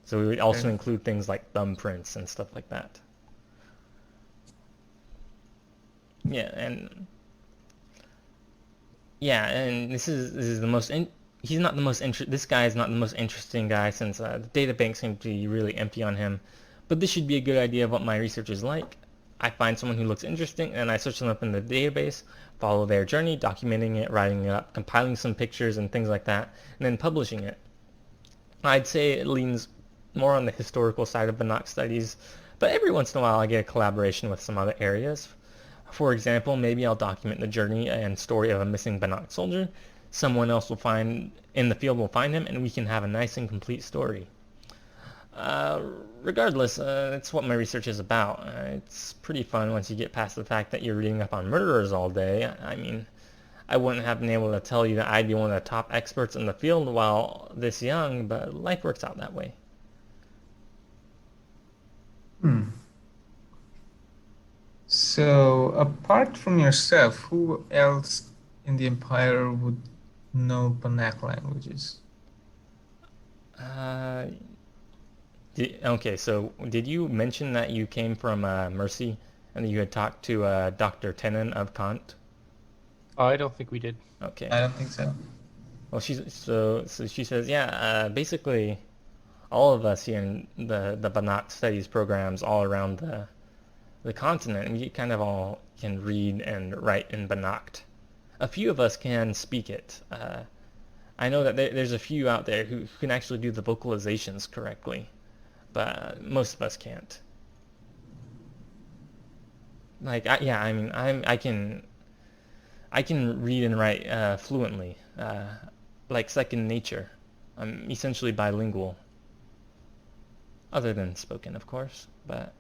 So we would also include things like thumbprints and stuff like that. Yeah, and this is the most he's not the most this guy is not the most interesting guy, since the data bank seems to be really empty on him. But this should be a good idea of what my research is like. I find someone who looks interesting and I search them up in the database, follow their journey, documenting it, writing it up, compiling some pictures and things like that, and then publishing it. I'd say it leans more on the historical side of Banach studies, but every once in a while I get a collaboration with some other areas. For example, maybe I'll document the journey and story of a missing Banach soldier. Someone else in the field will find him, and we can have a nice and complete story. Regardless, that's what my research is about. It's pretty fun once you get past the fact that you're reading up on murderers all day. I mean, I wouldn't have been able to tell you that I'd be one of the top experts in the field while this young, but life works out that way. So, apart from yourself, who else in the Empire would know Banach languages? Okay, so did you mention that you came from Mercy and that you had talked to Dr. Tenon of Kant? Oh, I don't think we did. Okay. I don't think so. Well, she says, basically all of us here in the Banach studies programs all around the continent, and we kind of all can read and write in Banach. A few of us can speak it. I know that there's a few out there who can actually do the vocalizations correctly, but most of us can't. Like, I can read and write fluently, like second nature. I'm essentially bilingual, other than spoken, of course, but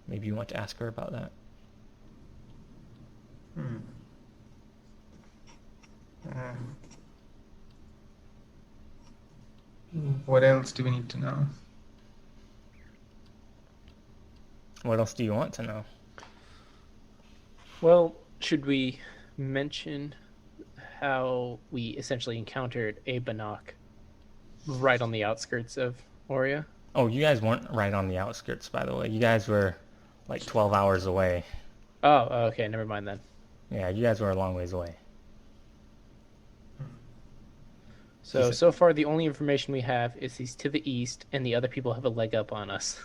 maybe you want to ask her about that. What else do we need to know? What else do you want to know? Well, should we mention how we essentially encountered a Banach right on the outskirts of Aurea? Oh, you guys weren't right on the outskirts, by the way. You guys were like 12 hours away. Oh, okay, never mind then. Yeah, you guys were a long ways away. So far, the only information we have is he's to the east, and the other people have a leg up on us.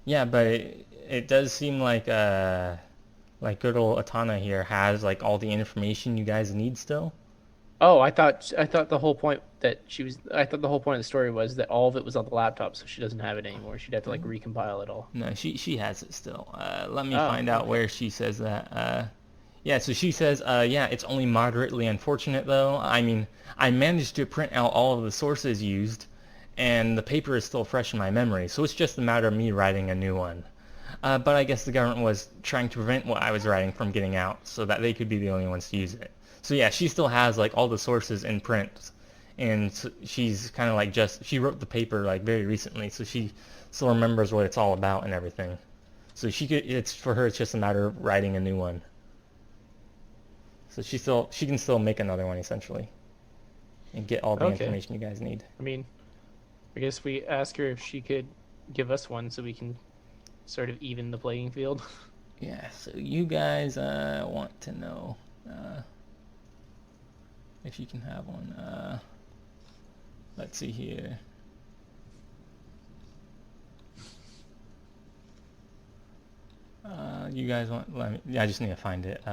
Yeah, but it does seem like good old Atana here has like all the information you guys need still. Oh, I thought the whole point that she was. I thought the whole point of the story was that all of it was on the laptop, so she doesn't have it anymore. She'd have to like recompile it all. No, she has it still. Let me Oh, find out okay. where she says that. Yeah, so she says, yeah, it's only moderately unfortunate though. I mean, I managed to print out all of the sources used, and the paper is still fresh in my memory, so it's just a matter of me writing a new one. But I guess the government was trying to prevent what I was writing from getting out, so that they could be the only ones to use it. So yeah, she still has like all the sources in print, and she's kind of like she wrote the paper like very recently, so she still remembers what it's all about and everything. So it's for her, it's just a matter of writing a new one. So she can still make another one essentially, and get all the Okay. information you guys need. I mean, I guess we ask her if she could give us one so we can sort of even the playing field. Yeah. So you guys want to know if you can have one. Let's see here. You guys want? Yeah, I just need to find it.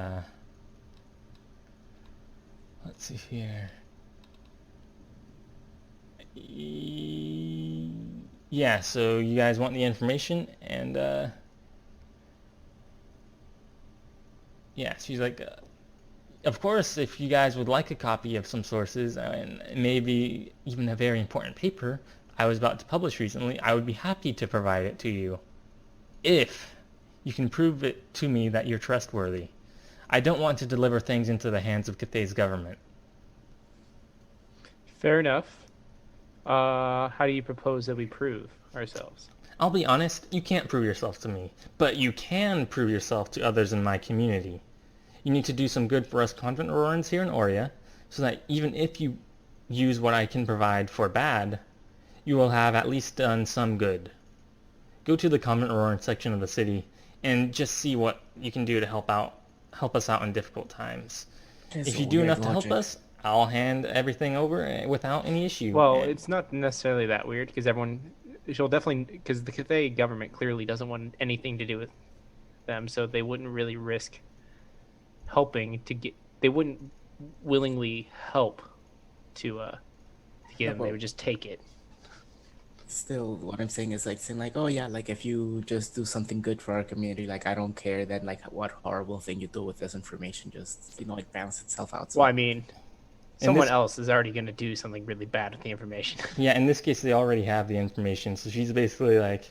Let's see here. Yeah, so you guys want the information, and yeah, she's like, of course, if you guys would like a copy of some sources, and maybe even a very important paper I was about to publish recently, I would be happy to provide it to you, if you can prove it to me that you're trustworthy. I don't want to deliver things into the hands of Cathay's government. Fair enough. How do you propose that we prove ourselves? I'll be honest, you can't prove yourself to me, but you can prove yourself to others in my community. You need to do some good for us convent Aurorans here in Aurea, so that even if you use what I can provide for bad, you will have at least done some good. Go to the convent Auroran section of the city and just see what you can do to help us out in difficult times. That's If a you do weird enough to help logic. us, I'll hand everything over without any issue. Well, And- it's not necessarily that weird because she'll definitely, because the Cathay government clearly doesn't want anything to do with them, so they wouldn't really risk helping to get. They wouldn't willingly help to get them. They would just take it. Still, what I'm saying is like saying like, oh yeah, like if you just do something good for our community, like I don't care then like what horrible thing you do with this information, just it balance itself out. So Well, I mean, someone this- else is already going to do something really bad with the information. Yeah, in this case, they already have the information, so she's basically like,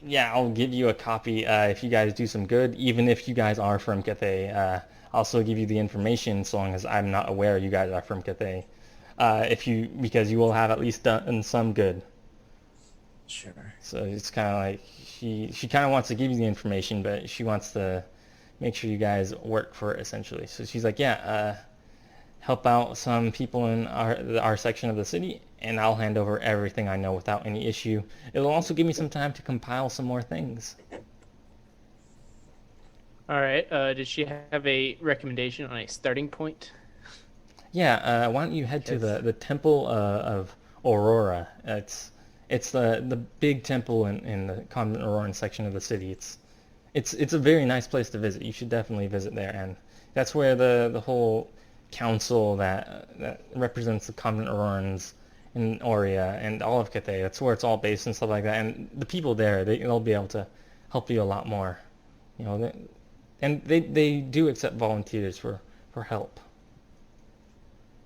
yeah, I'll give you a copy if you guys do some good, even if you guys are from Cathay. I'll still give you the information so long as I'm not aware you guys are from Cathay. Because you will have at least done some good. sure. So it's kind of like she kind of wants to give you the information, but she wants to make sure you guys work for it essentially. So she's like, yeah, help out some people in our section of the city, and I'll hand over everything I know without any issue. It'll also give me some time to compile some more things. All right. Did she have a recommendation on a starting point? Yeah, why don't you head to the Temple of Aurora? It's the big temple in the Convent Auroran section of the city. It's a very nice place to visit. You should definitely visit there, and that's where the whole council that represents the Convent Aurorans in Aurea and all of Cathay. That's where it's all based and stuff like that. And the people there, they'll be able to help you a lot more. You know, they do accept volunteers for help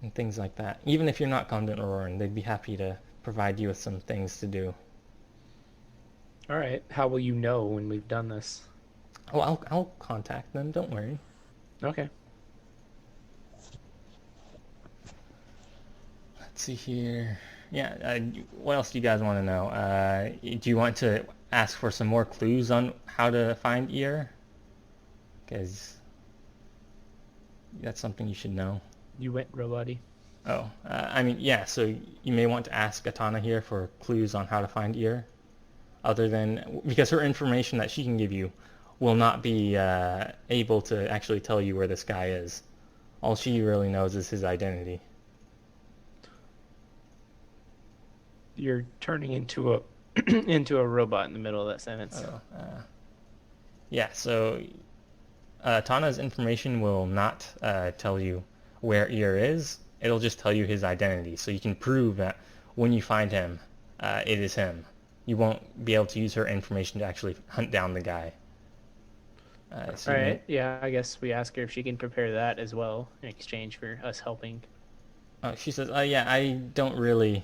and things like that. Even if you're not Convent Auroran, they'd be happy to provide you with some things to do. All right. How will you know when we've done this? Oh, I'll contact them. Don't worry. Okay. Let's see here. Yeah. What else do you guys want to know? Do you want to ask for some more clues on how to find ear? Because that's something you should know. You went, Robody. Oh, I mean, yeah, so you may want to ask Atana here for clues on how to find ear, because her information that she can give you will not be able to actually tell you where this guy is. All she really knows is his identity. you're turning into a into a robot in the middle of that sentence. Oh, yeah. So Tana's information will not tell you where Ear is. It'll just tell you his identity, so you can prove that when you find him, it is him. You won't be able to use her information to actually hunt down the guy. All right. Yeah, I guess we ask her if she can prepare that as well in exchange for us helping. She says, yeah, I don't really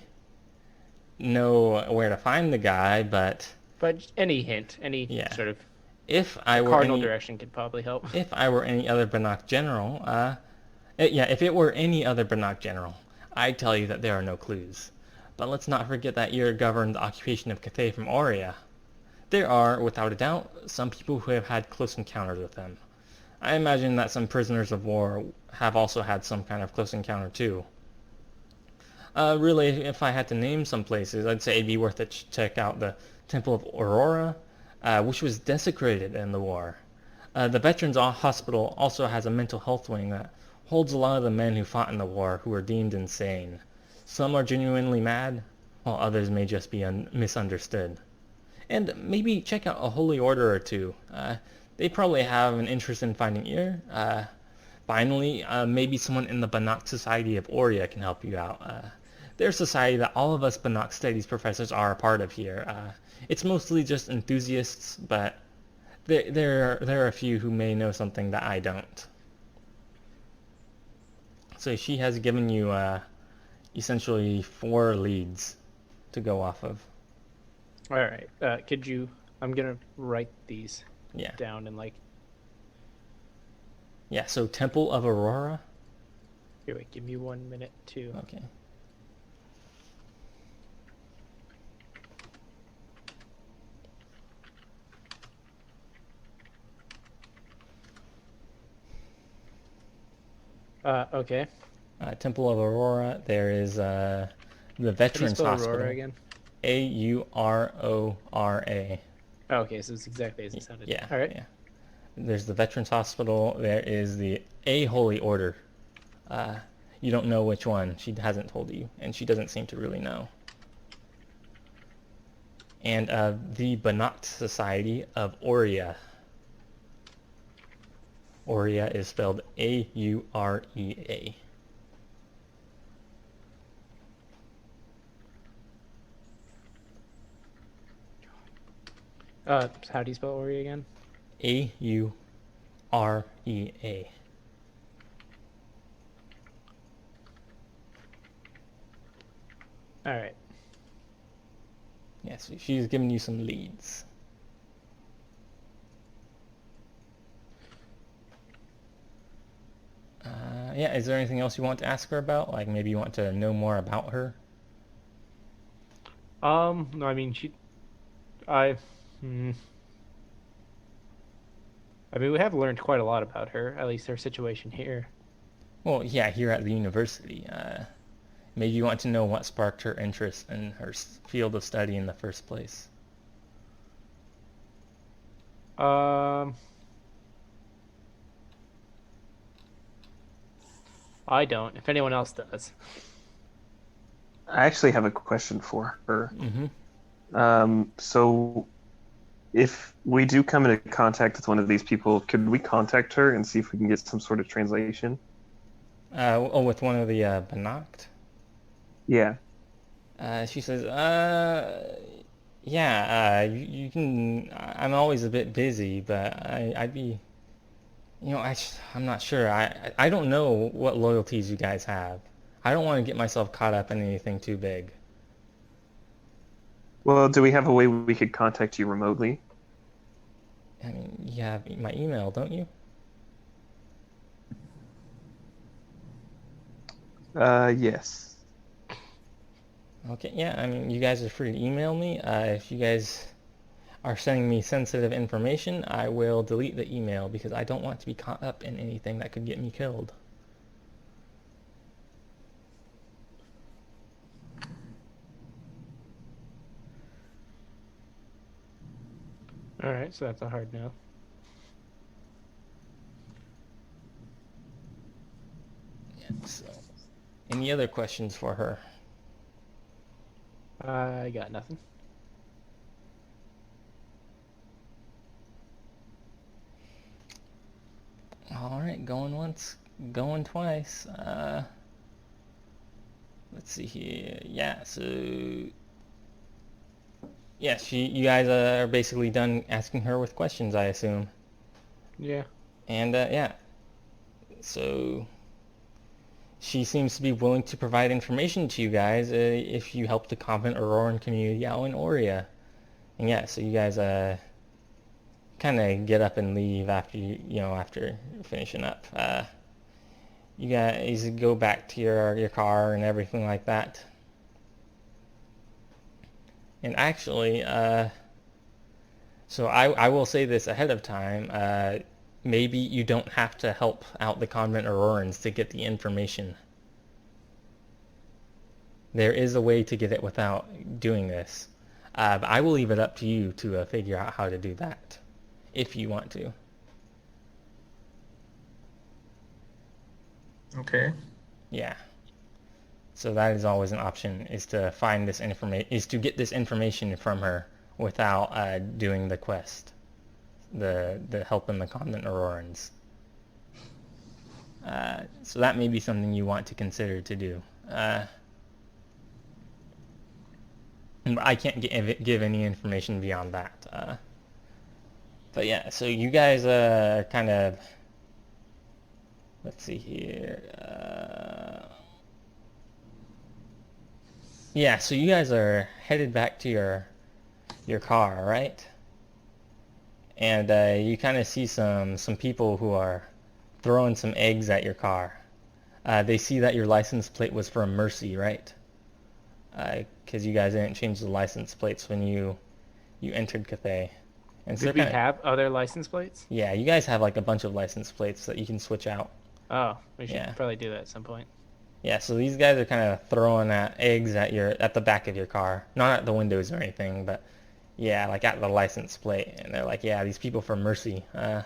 know where to find the guy, but But any hint, any Yeah. sort of if I were cardinal any, direction could probably help. if I were any other Banach general, if it were any other Banach general, I'd tell you that there are no clues. But let's not forget that Ear governed the occupation of Cathay from Aurea. There are, without a doubt, some people who have had close encounters with him. I imagine that some prisoners of war have also had some kind of close encounter too. Really, if I had to name some places, I'd say it'd be worth it to check out the Temple of Aurora, which was desecrated in the war. The Veterans Hospital also has a mental health wing that holds a lot of the men who fought in the war who were deemed insane. Some are genuinely mad, while others may just be misunderstood. And maybe check out a holy order or two. They probably have an interest in finding Ear. Finally, maybe someone in the Banach Society of Aurea can help you out. They're a society that all of us Banach Studies professors are a part of here. It's mostly just enthusiasts, but there are a few who may know something that I don't. So she has given you essentially 4 leads to go off of. All right. Could you? I'm gonna write these Yeah. down and like. Yeah. So Temple of Aurora. Here, wait. Give me 1 minute to. Okay. Okay. Temple of Aurora. There is the How do you Veterans spell Hospital. Aurora again? Aurora. Oh, okay, so it's exactly as it sounded. Yeah. All right. Yeah. There's the Veterans Hospital. There is the A Holy Order. You don't know which one. She hasn't told you, and she doesn't seem to really know. And the Banach Society of Aurea. Aurea is spelled Aurea. How do you spell Ori again? Aurea. All right. Yes, she's giving you some leads. Yeah, is there anything else you want to ask her about? Like maybe you want to know more about her? No, I mean hmm. I mean, we have learned quite a lot about her, at least her situation here. Well, yeah, here at the university. Maybe you want to know what sparked her interest in her field of study in the first place. I don't. If anyone else does. I actually have a question for her. Mm-hmm. So if we do come into contact with one of these people, could we contact her and see if we can get some sort of translation? With one of the Banach? Yeah. She says, yeah, you can. I'm always a bit busy, but I'd be. I'm not sure. I don't know what loyalties you guys have. I don't want to get myself caught up in anything too big. Well, do we have a way we could contact you remotely? I mean, you have my email, don't you? Yes. Okay, yeah, I mean, you guys are free to email me. If you guys are sending me sensitive information, I will delete the email because I don't want to be caught up in anything that could get me killed. All right, so that's a hard no. Yeah, so, any other questions for her? I got nothing. All right, going once, going twice. Let's see here. Yeah, so yeah, you guys are basically done asking her with questions, I assume. Yeah. And yeah, so she seems to be willing to provide information to you guys if you help the convent Auroran community out in Aurea. And yeah, so you guys kind of get up and leave after after finishing up. You guys go back to your car and everything like that. And actually, so I will say this ahead of time. Maybe you don't have to help out the convent Aurorans to get the information. There is a way to get it without doing this. But I will leave it up to you to figure out how to do that, if you want to. Okay. Yeah. So that is always an option, is to find this information, is to get this information from her without doing the quest, the help in the convent Aurorans. So that may be something you want to consider to do. I can't give any information beyond that. But yeah, so you guys kind of, let's see here. Yeah, so you guys are headed back to your car, right? And you kind of see some people who are throwing some eggs at your car. They see that your license plate was from Mercy, right? Because you guys didn't change the license plates when you entered Cathay. And so Did we have other license plates? Yeah, you guys have like a bunch of license plates that you can switch out. Oh, we should Yeah. probably do that at some point. Yeah, so these guys are kind of throwing eggs at the back of your car, not at the windows or anything, but yeah, like at the license plate, and they're like, yeah, these people from Mercy, from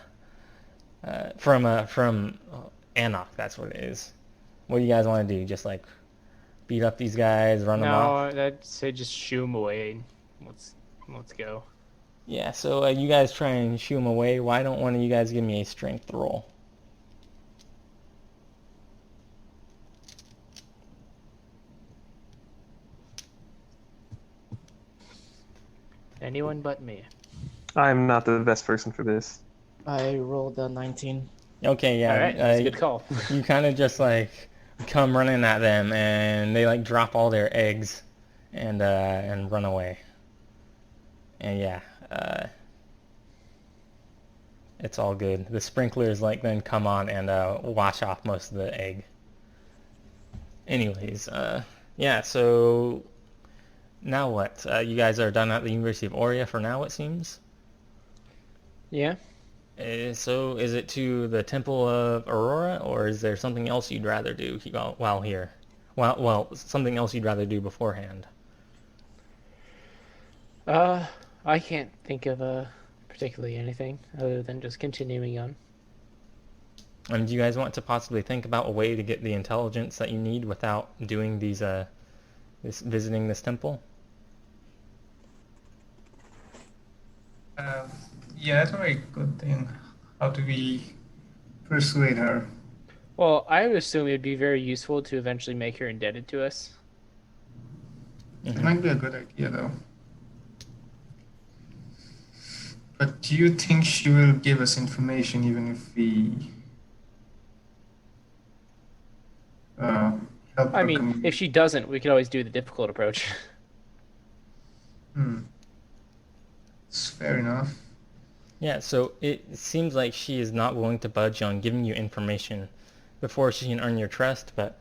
Anok, that's what it is. What do you guys want to do? Just like beat up these guys, run them off? No, I'd say just shoo them away. Let's go. Yeah, so you guys try and shoo them away. Why don't one of you guys give me a strength roll? Anyone but me. I'm not the best person for this. I rolled a 19. Okay, yeah. All right, that's a good call. You kind of just like come running at them, and they like drop all their eggs, and run away. And yeah, it's all good. The sprinklers like then come on and wash off most of the egg. Anyways, yeah. So now what? You guys are done at the University of Aurea for now, it seems. Yeah. So is it to the Temple of Aurora, or is there something else you'd rather do while here? Well, something else you'd rather do beforehand. I can't think of particularly anything other than just continuing on. And do you guys want to possibly think about a way to get the intelligence that you need without doing visiting this temple? Yeah, that's a very good thing. How do we persuade her? Well, I would assume it would be very useful to eventually make her indebted to us. It might be a good idea, though. But do you think she will give us information even if we help I her mean, community? if she doesn't, we could always do the difficult approach. It's fair enough. Yeah, so it seems like she is not willing to budge on giving you information before she can earn your trust, but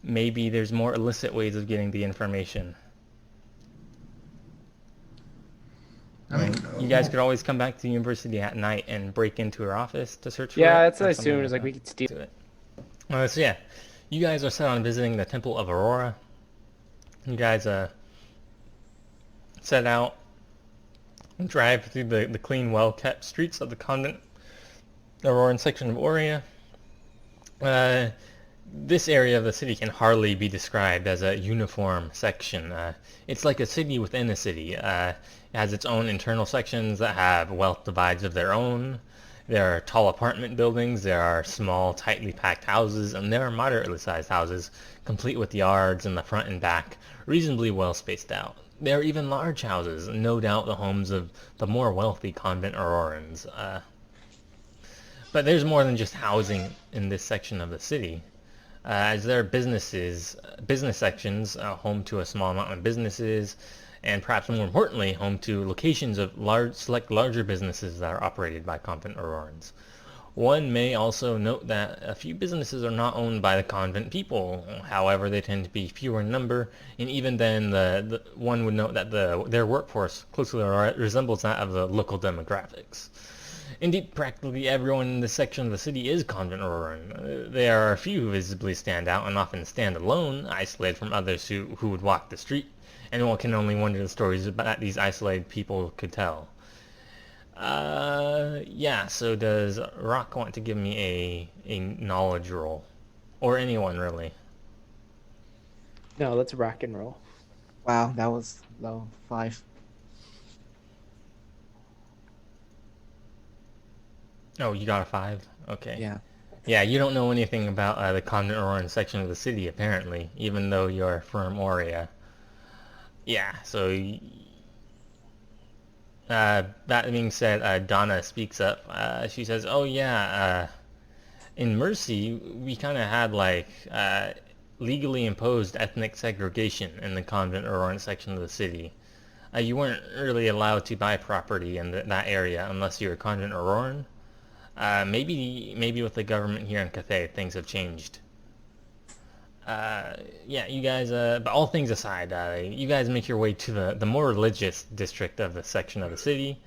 maybe there's more illicit ways of getting the information. I don't know. You guys could always come back to the university at night and break into her office to search for it. Yeah, that's what I something assumed. Is like that. we could steal. To it. So yeah, you guys are set on visiting the Temple of Aurora. You guys set out and drive through the clean, well-kept streets of the convent Auroran section of Aurea. This area of the city can hardly be described as a uniform section. It's like a city within a city. It has its own internal sections that have wealth divides of their own. There are tall apartment buildings, there are small, tightly packed houses, and there are moderately sized houses, complete with yards in the front and back, reasonably well spaced out. There are even large houses, no doubt the homes of the more wealthy convent Aurorans. But there's more than just housing in this section of the city. As there are business sections, home to a small amount of businesses, and perhaps more importantly, home to locations of select larger businesses that are operated by convent Aurorans. One may also note that a few businesses are not owned by the convent people. However, they tend to be fewer in number, and even then, one would note that their workforce closely resembles that of the local demographics. Indeed, practically everyone in this section of the city is convent Auroran. There are a few who visibly stand out and often stand alone, isolated from others who would walk the street, and one can only wonder the stories that these isolated people could tell. Yeah, so does Rock want to give me a knowledge roll? Or anyone, really? No, let's rock and roll. Wow, that was low. 5. Oh, you got a 5? Okay. Yeah. Yeah, you don't know anything about the convent Auroran section of the city, apparently, even though you're from Aurea. Yeah, so that being said, Donna speaks up. She says, "Oh yeah, in Mercy, we kind of had like legally imposed ethnic segregation in the convent Auroran section of the city. You weren't really allowed to buy property in that area unless you were convent Auroran. Maybe with the government here in Cathay, things have changed. Yeah, you guys, but all things aside, you guys make your way to the more religious district of the section of the city.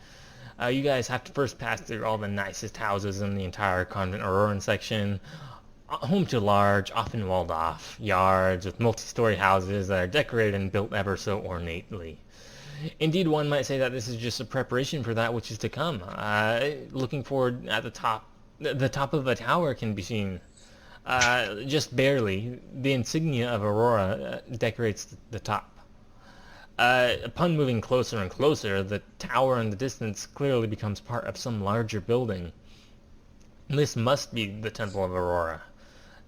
You guys have to first pass through all the nicest houses in the entire convent Auroran section, home to large, often walled off yards with multi-story houses that are decorated and built ever so ornately. Indeed, one might say that this is just a preparation for that which is to come. Looking forward at the top of a tower can be seen. Just barely. The insignia of Aurora decorates the top. Upon moving closer and closer, the tower in the distance clearly becomes part of some larger building. This must be the Temple of Aurora.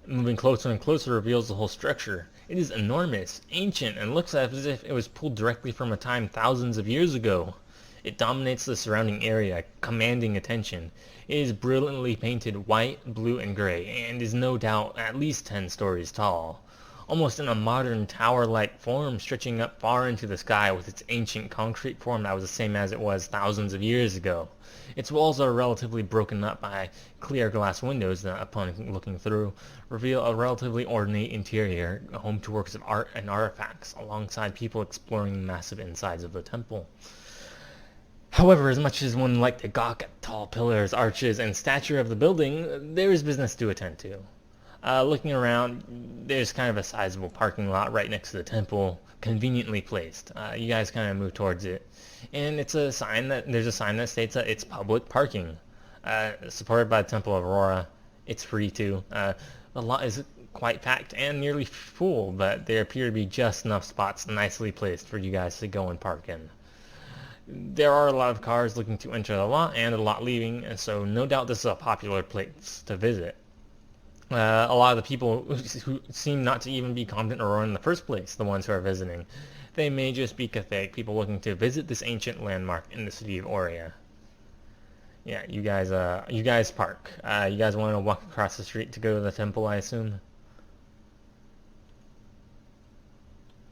Moving closer and closer reveals the whole structure. It is enormous, ancient, and looks as if it was pulled directly from a time thousands of years ago. It dominates the surrounding area, commanding attention. It is brilliantly painted white, blue, and gray, and is no doubt at least 10 stories tall. Almost in a modern tower-like form, stretching up far into the sky with its ancient concrete form that was the same as it was thousands of years ago. Its walls are relatively broken up by clear glass windows that, upon looking through, reveal a relatively ornate interior, home to works of art and artifacts, alongside people exploring the massive insides of the temple. However, as much as one liked to gawk at tall pillars, arches, and stature of the building, there is business to attend to. Looking around, there's kind of a sizable parking lot right next to the temple, conveniently placed. You guys kind of move towards it, and there's a sign that states that it's public parking, supported by the Temple of Aurora. It's free too. The lot is quite packed and nearly full, but there appear to be just enough spots nicely placed for you guys to go and park in. There are a lot of cars looking to enter the lot and a lot leaving, and so no doubt this is a popular place to visit. A lot of the people who seem not to even be convent Aurora in the first place, the ones who are visiting, they may just be Catholic people looking to visit this ancient landmark in the city of Aurea. Yeah, you guys park. You guys want to walk across the street to go to the temple, I assume?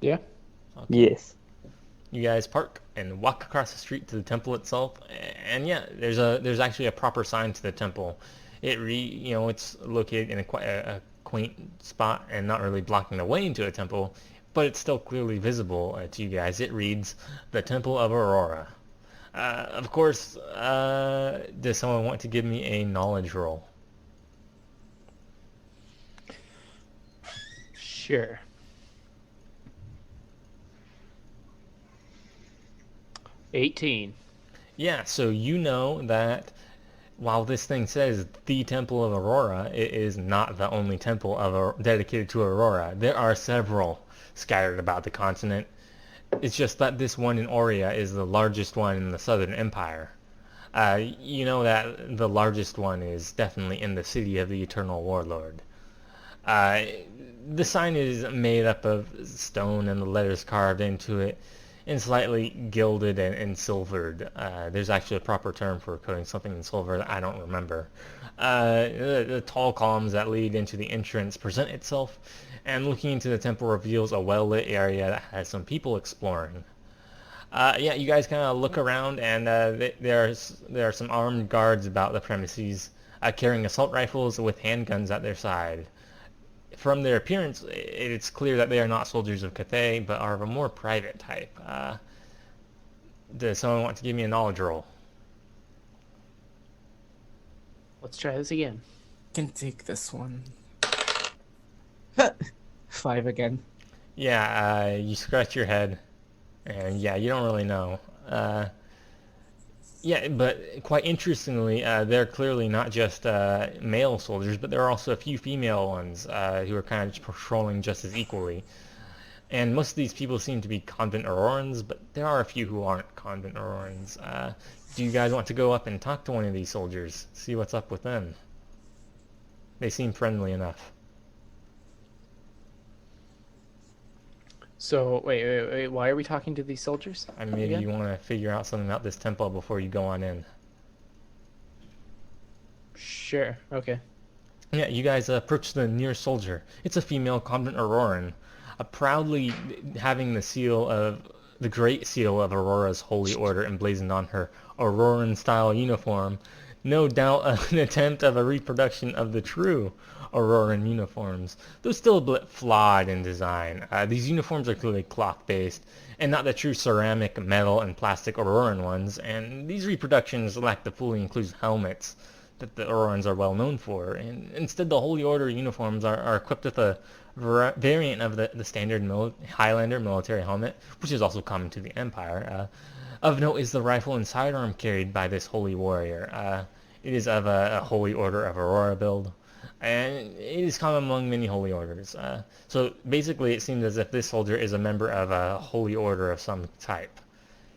Yeah. Okay. Yes. You guys park and walk across the street to the temple itself, and yeah, there's actually a proper sign to the temple. It's located in a quaint spot and not really blocking the way into a temple, but it's still clearly visible to you guys. It reads, "The Temple of Aurora." Of course, does someone want to give me a knowledge roll? Sure. 18. Yeah, so you know that while this thing says the Temple of Aurora, it is not the only temple dedicated to Aurora. There are several scattered about the continent. It's just that this one in Aurea is the largest one in the Southern Empire. You know that the largest one is definitely in the city of the Eternal Warlord. Uh, the sign is made up of stone and the letters carved into it and slightly gilded and silvered. There's actually a proper term for coating something in silver that I don't remember. The tall columns that lead into the entrance present itself, and looking into the temple reveals a well-lit area that has some people exploring. Yeah, you guys kind of look around, and there are some armed guards about the premises, carrying assault rifles with handguns at their side. From their appearance, it's clear that they are not soldiers of Cathay, but are of a more private type. Does someone want to give me a knowledge roll? Let's try this again. Can take this one. 5 again. Yeah, you scratch your head, and yeah, you don't really know. Yeah, but quite interestingly, they're clearly not just male soldiers, but there are also a few female ones who are kind of just patrolling just as equally. And most of these people seem to be convent Aurorans, but there are a few who aren't convent Aurorans. Do you guys want to go up and talk to one of these soldiers, see what's up with them? They seem friendly enough. So, wait, why are we talking to these soldiers? I mean, maybe again? you want to figure out something about this temple before you go on in. Sure, okay. Yeah, you guys approach the nearest soldier. It's a female convent Auroran, proudly having the Great Seal of Aurora's Holy Order emblazoned on her Auroran-style uniform. No doubt an attempt of a reproduction of the true Auroran uniforms, though still a bit flawed in design. These uniforms are clearly cloth-based, and not the true ceramic, metal, and plastic Auroran ones, and these reproductions lack the fully inclusive helmets that the Aurorans are well known for, and instead the Holy Order uniforms are equipped with a variant of the standard Highlander military helmet, which is also common to the Empire. Of note is the rifle and sidearm carried by this holy warrior. It is of a Holy Order of Aurora build, and it is common among many holy orders. So basically it seems as if this soldier is a member of a holy order of some type.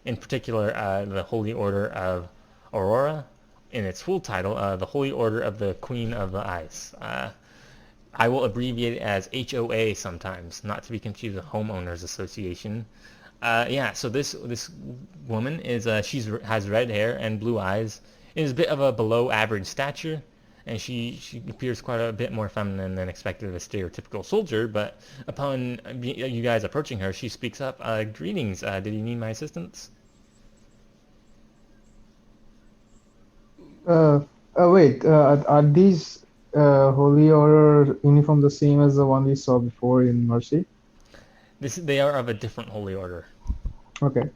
In particular, the Holy Order of Aurora, in its full title, the Holy Order of the Queen of the Ice. I will abbreviate it as HOA sometimes, not to be confused with Homeowners Association. Yeah, so this woman is has red hair and blue eyes. Is a bit of a below average stature, and she appears quite a bit more feminine than expected of a stereotypical soldier. But upon you guys approaching her, she speaks up. Greetings. Did you need my assistance? Wait, are these Holy Order uniform the same as the one we saw before in Mercy? They are of a different holy order. Okay.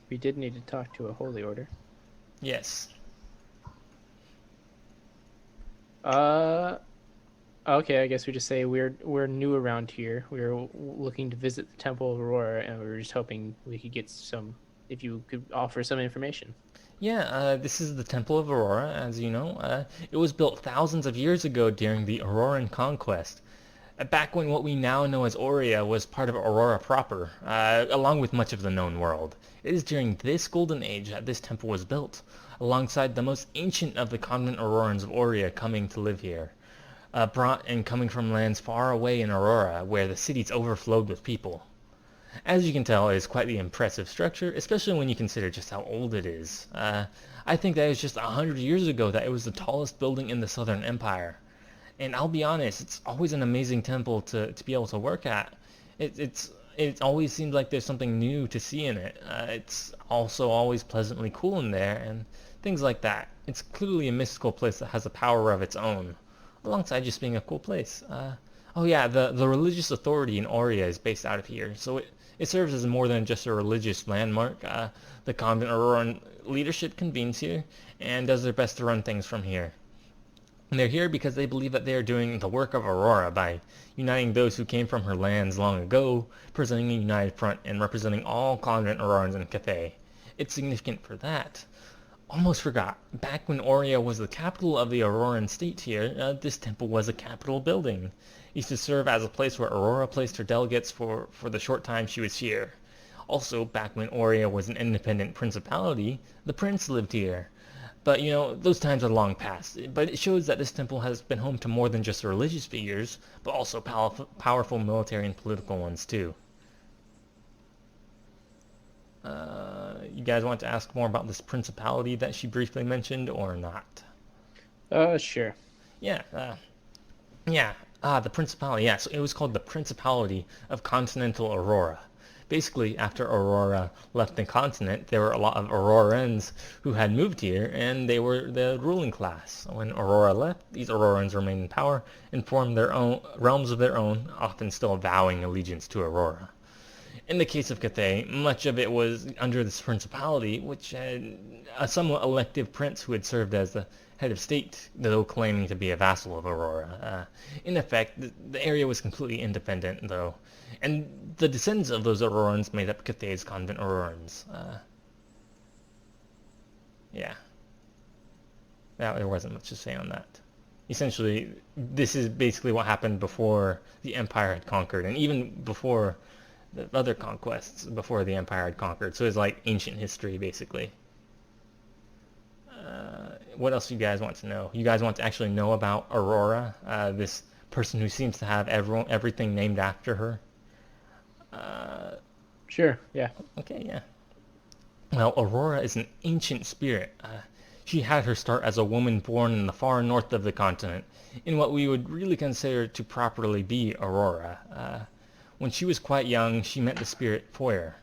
We did need to talk to a holy order. Yes. Okay, I guess we just say we're new around here. We're looking to visit the Temple of Aurora, and we were just hoping we could get if you could offer some information. Yeah, this is the Temple of Aurora, as you know. It was built thousands of years ago during the Auroran conquest, back when what we now know as Aurea was part of Aurora proper, along with much of the known world. It is during this golden age that this temple was built, alongside the most ancient of the convent Aurorans of Aurea coming to live here, brought and coming from lands far away in Aurora, where the cities overflowed with people. As you can tell, it is quite the impressive structure, especially when you consider just how old it is. I think that it was just 100 years ago that it was the tallest building in the Southern Empire. And I'll be honest, it's always an amazing temple to be able to work at. It always seems like there's something new to see in it. It's also always pleasantly cool in there, and things like that. It's clearly a mystical place that has a power of its own, alongside just being a cool place. Oh yeah, the religious authority in Aurea is based out of here, so it serves as more than just a religious landmark. The convent Auroran leadership convenes here, and does their best to run things from here. And they're here because they believe that they are doing the work of Aurora by uniting those who came from her lands long ago, presenting a united front, and representing all convent Aurorans in Cathay. It's significant for that. Almost forgot. Back when Aurea was the capital of the Auroran state here, this temple was a capital building. It used to serve as a place where Aurora placed her delegates for the short time she was here. Also, back when Aurea was an independent principality, the prince lived here. But, those times are long past. But it shows that this temple has been home to more than just religious figures, but also powerful military and political ones, too. You guys want to ask more about this principality that she briefly mentioned, or not? Sure. Yeah, the principality. Yeah, so it was called the Principality of Continental Aurora. Basically, after Aurora left the continent, there were a lot of Aurorans who had moved here, and they were the ruling class. When Aurora left, these Aurorans remained in power and formed their own realms of their own, often still vowing allegiance to Aurora. In the case of Cathay, much of it was under this principality, which had a somewhat elective prince who had served as the head of state, though claiming to be a vassal of Aurora. In effect, the area was completely independent, though, and the descendants of those Aurorans made up Cathay's convent Aurorans. Yeah. There wasn't much to say on that. Essentially, this is basically what happened before the Empire had conquered, and even before the other conquests before the Empire had conquered. So it's like ancient history, basically. What else do you guys want to know? You guys want to actually know about Aurora, this person who seems to have everything named after her? Sure, yeah. Okay, yeah. Well, Aurora is an ancient spirit. She had her start as a woman born in the far north of the continent, in what we would really consider to properly be Aurora. When she was quite young, she met the spirit Foyer.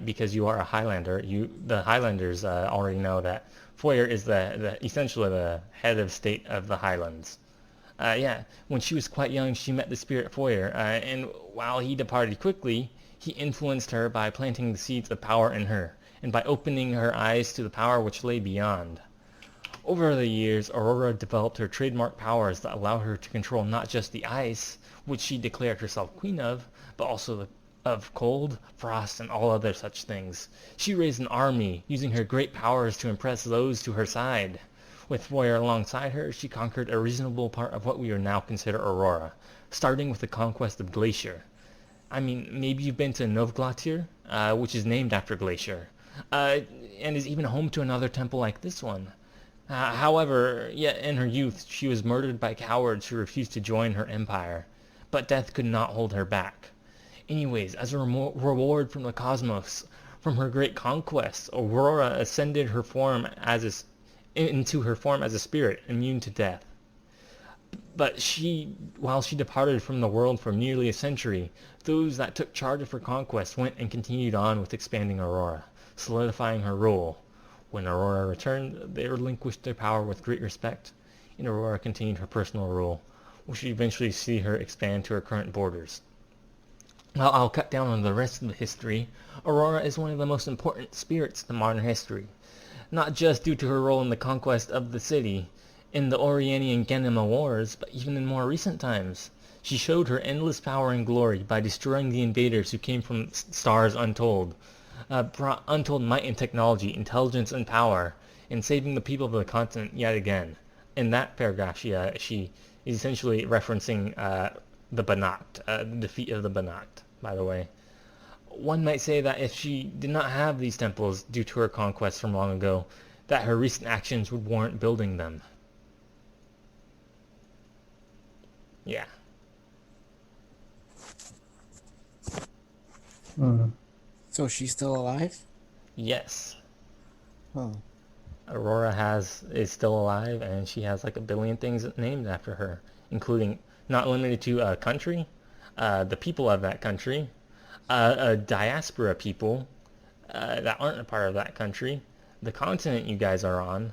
Because you are a Highlander, the Highlanders already know that Foyer is essentially the head of state of the Highlands. When she was quite young, she met the spirit Foyer, and while he departed quickly, he influenced her by planting the seeds of power in her, and by opening her eyes to the power which lay beyond. Over the years, Aurora developed her trademark powers that allow her to control not just the ice, which she declared herself queen of, but also of cold, frost, and all other such things. She raised an army, using her great powers to impress those to her side. With Foyer alongside her, she conquered a reasonable part of what we would now consider Aurora, starting with the conquest of Glacier. I mean, maybe you've been to Novglacier, which is named after Glacier, and is even home to another temple like this one. However, yet in her youth, she was murdered by cowards who refused to join her empire. But death could not hold her back. Anyways, as a reward from the cosmos, from her great conquests, Aurora ascended her form into her form as a spirit, immune to death. But while she departed from the world for nearly a century, those that took charge of her conquest went and continued on with expanding Aurora, solidifying her rule. When Aurora returned, they relinquished their power with great respect, and Aurora continued her personal rule, which would eventually see her expand to her current borders. While I'll cut down on the rest of the history, Aurora is one of the most important spirits in modern history, not just due to her role in the conquest of the city, in the Orianian Genema Wars, but even in more recent times. She showed her endless power and glory by destroying the invaders who came from stars untold, brought untold might and technology, intelligence and power, and saving the people of the continent yet again. In that paragraph, she is essentially referencing the Banat, the defeat of the Banat, by the way. One might say that if she did not have these temples due to her conquests from long ago, that her recent actions would warrant building them. Yeah. So she's still alive? Yes. Oh. Aurora is still alive, and she has like a billion things named after her, including, not limited to a country, the people of that country, a diaspora people that aren't a part of that country, the continent you guys are on,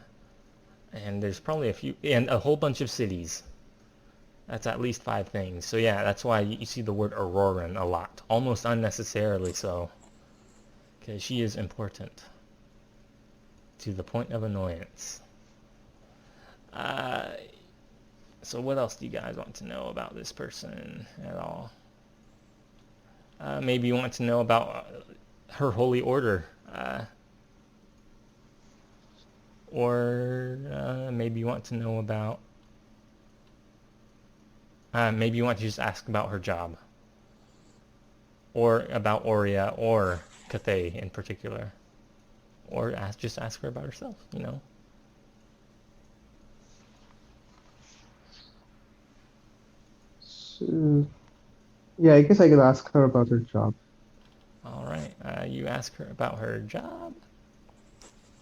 and there's probably a whole bunch of cities. That's at least 5 things. So yeah, that's why you see the word Auroran a lot, almost unnecessarily so, because she is important to the point of annoyance. So what else do you guys want to know about this person at all? Maybe you want to know about her holy order. Or maybe you want to know about... maybe you want to just ask about her job. Or about Aurea or Cathay in particular. Or just ask her about herself, you know. So, yeah, I guess I could ask her about her job. All right, you ask her about her job.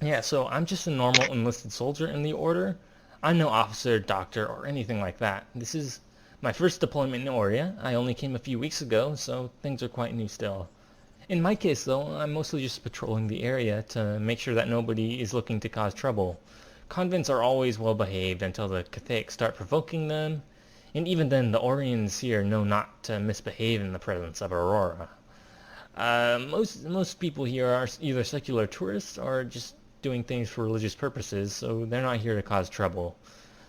Yeah, so I'm just a normal enlisted soldier in the Order. I'm no officer, doctor, or anything like that. This is my first deployment in Aurea. I only came a few weeks ago, so things are quite new still. In my case, though, I'm mostly just patrolling the area to make sure that nobody is looking to cause trouble. Convents are always well behaved until the Cathaics start provoking them, and even then the Orians here know not to misbehave in the presence of Aurora. Most people here are either secular tourists or just doing things for religious purposes, so they're not here to cause trouble.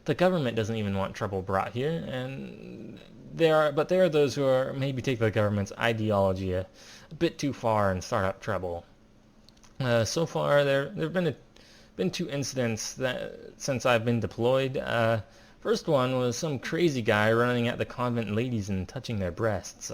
The government doesn't even want trouble brought here, and there are those who are maybe take the government's ideology a bit too far and start up trouble. So far, there've been two incidents that since I've been deployed. First one was some crazy guy running at the convent ladies and touching their breasts.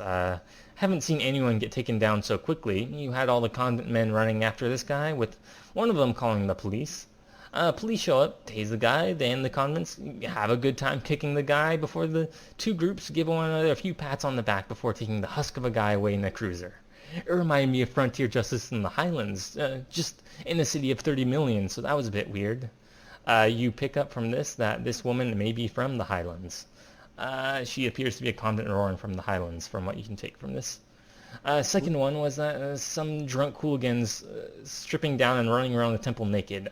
Haven't seen anyone get taken down so quickly. You had all the convent men running after this guy, with one of them calling the police. Police show up, tase the guy, then the convents have a good time kicking the guy before the two groups give one another a few pats on the back before taking the husk of a guy away in a cruiser. It reminded me of frontier justice in the Highlands, just in a city of 30 million, so that was a bit weird. You pick up from this that this woman may be from the Highlands. She appears to be a convent Auroran from the Highlands, from what you can take from this. Second one was some drunk hooligans stripping down and running around the temple naked.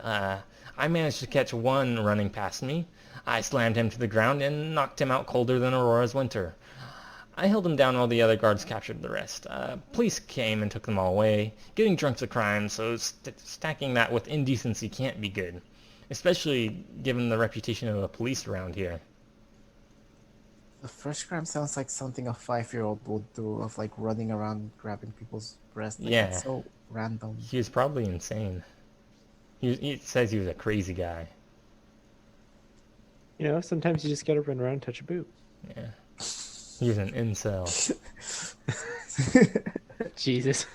I managed to catch one running past me. I slammed him to the ground and knocked him out colder than Aurora's winter. I held him down while the other guards captured the rest. Police came and took them all away. Getting drunk's a crime, so stacking that with indecency can't be good, especially given the reputation of the police around here. The first crime sounds like something a 5-year-old would do, of like running around grabbing people's breasts. Like, Yeah. that's so random. He was probably insane. He says he was a crazy guy. You know, sometimes you just gotta run around and touch a boob. Yeah. He was an incel. Jesus.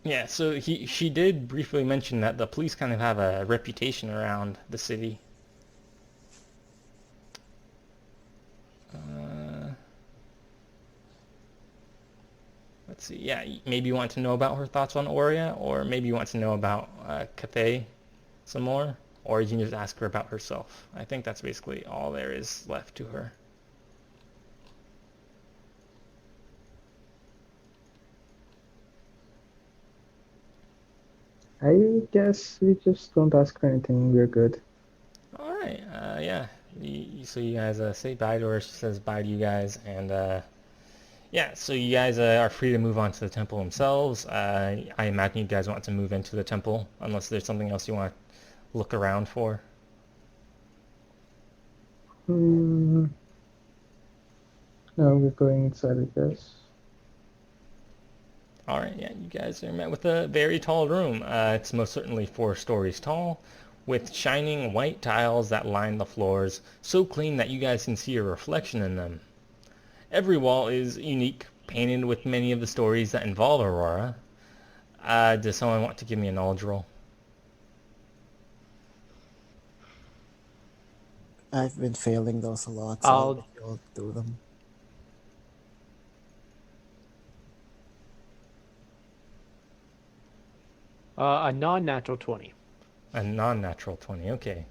Yeah, so she did briefly mention that the police kind of have a reputation around the city. Let's see. Yeah, maybe you want to know about her thoughts on Aurea, or maybe you want to know about Cathay some more, or you can just ask her about herself. I think that's basically all there is left to her. I guess we just don't ask her anything. We're good. All right. Yeah. So you guys say bye to her. She says bye to you guys, and yeah. So you guys are free to move on to the temple themselves. I imagine you guys want to move into the temple, unless there's something else you want to look around for. No, we're going inside, I guess. All right, yeah, you guys are met with a very tall room. It's most certainly 4 stories tall, with shining white tiles that line the floors, so clean that you guys can see a reflection in them. Every wall is unique, painted with many of the stories that involve Aurora. Does someone want to give me a knowledge roll? I've been failing those a lot, so I'll do them. A non-natural 20. A non-natural 20, okay.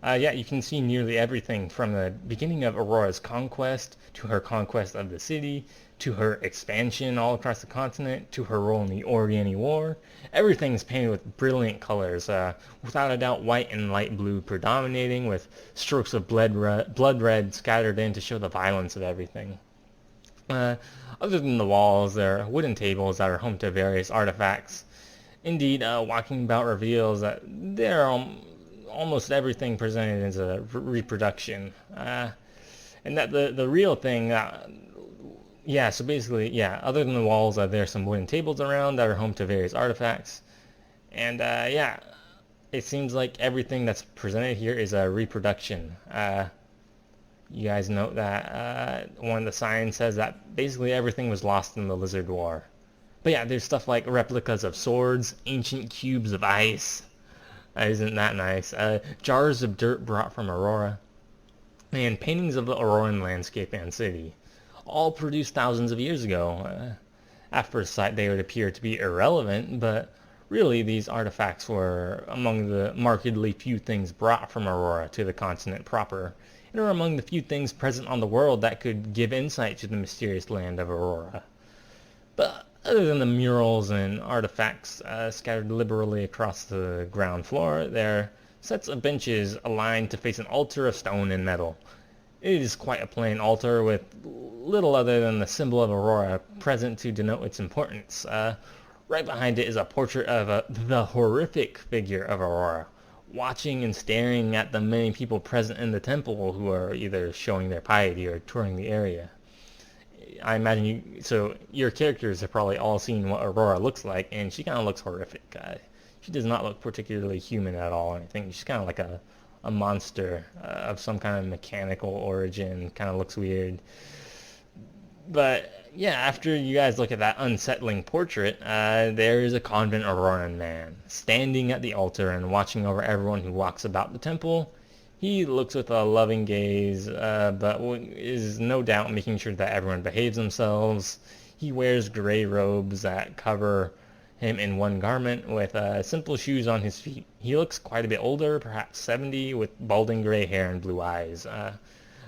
Yeah, you can see nearly everything from the beginning of Aurora's conquest, to her conquest of the city, to her expansion all across the continent, to her role in the Oriani War. Everything's painted with brilliant colors, without a doubt white and light blue predominating, with strokes of blood red scattered in to show the violence of everything. Other than the walls, there are wooden tables that are home to various artifacts. Indeed, walking about reveals that there are almost everything presented as a reproduction, and that the real thing Yeah, so basically, yeah, other than the walls, there's some wooden tables around that are home to various artifacts. And yeah, it seems like everything that's presented here is a reproduction. You guys note that one of the signs says that basically everything was lost in the Lizard War. But yeah, there's stuff like replicas of swords, ancient cubes of ice. Isn't that nice? Jars of dirt brought from Aurora, and paintings of the Auroran landscape and city, all produced thousands of years ago. At first sight, they would appear to be irrelevant, but really these artifacts were among the markedly few things brought from Aurora to the continent proper, and are among the few things present on the world that could give insight to the mysterious land of Aurora. But other than the murals and artifacts scattered liberally across the ground floor, there are sets of benches aligned to face an altar of stone and metal. It is quite a plain altar with little other than the symbol of Aurora present to denote its importance. Right behind it is a portrait of the horrific figure of Aurora, watching and staring at the many people present in the temple who are either showing their piety or touring the area. I imagine so your characters have probably all seen what Aurora looks like, and she kind of looks horrific. She does not look particularly human at all. I think she's kind of like a monster of some kind of mechanical origin. Kind of looks weird. But yeah, after you guys look at that unsettling portrait, there is a convent Auroran man standing at the altar and watching over everyone who walks about the temple. He looks with a loving gaze, but is no doubt making sure that everyone behaves themselves. He wears gray robes that cover him in one garment with simple shoes on his feet. He looks quite a bit older, perhaps 70, with balding gray hair and blue eyes,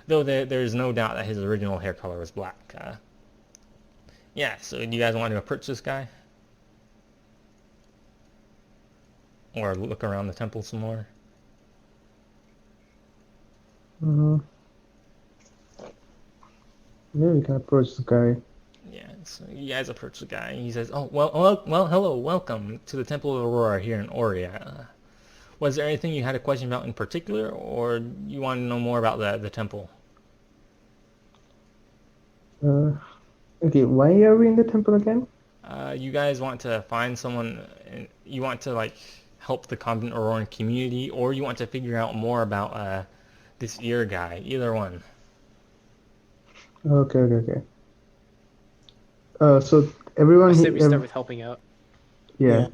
though there's no doubt that his original hair color was black. Yeah, so do you guys want to approach this guy? Or look around the temple some more? Mm-hmm. Yeah, we can approach the guy. Yeah, so you guys approach the guy, and he says, "Oh, well, hello, welcome to the Temple of Aurora here in Aurea. Was there anything you had a question about in particular, or you want to know more about the temple?" Okay, why are we in the temple again? You guys want to find someone, you want to, like, help the convent Auroran community, or you want to figure out more about this ear guy, either one. Okay. So I everyone say here, we start with helping out. yeah.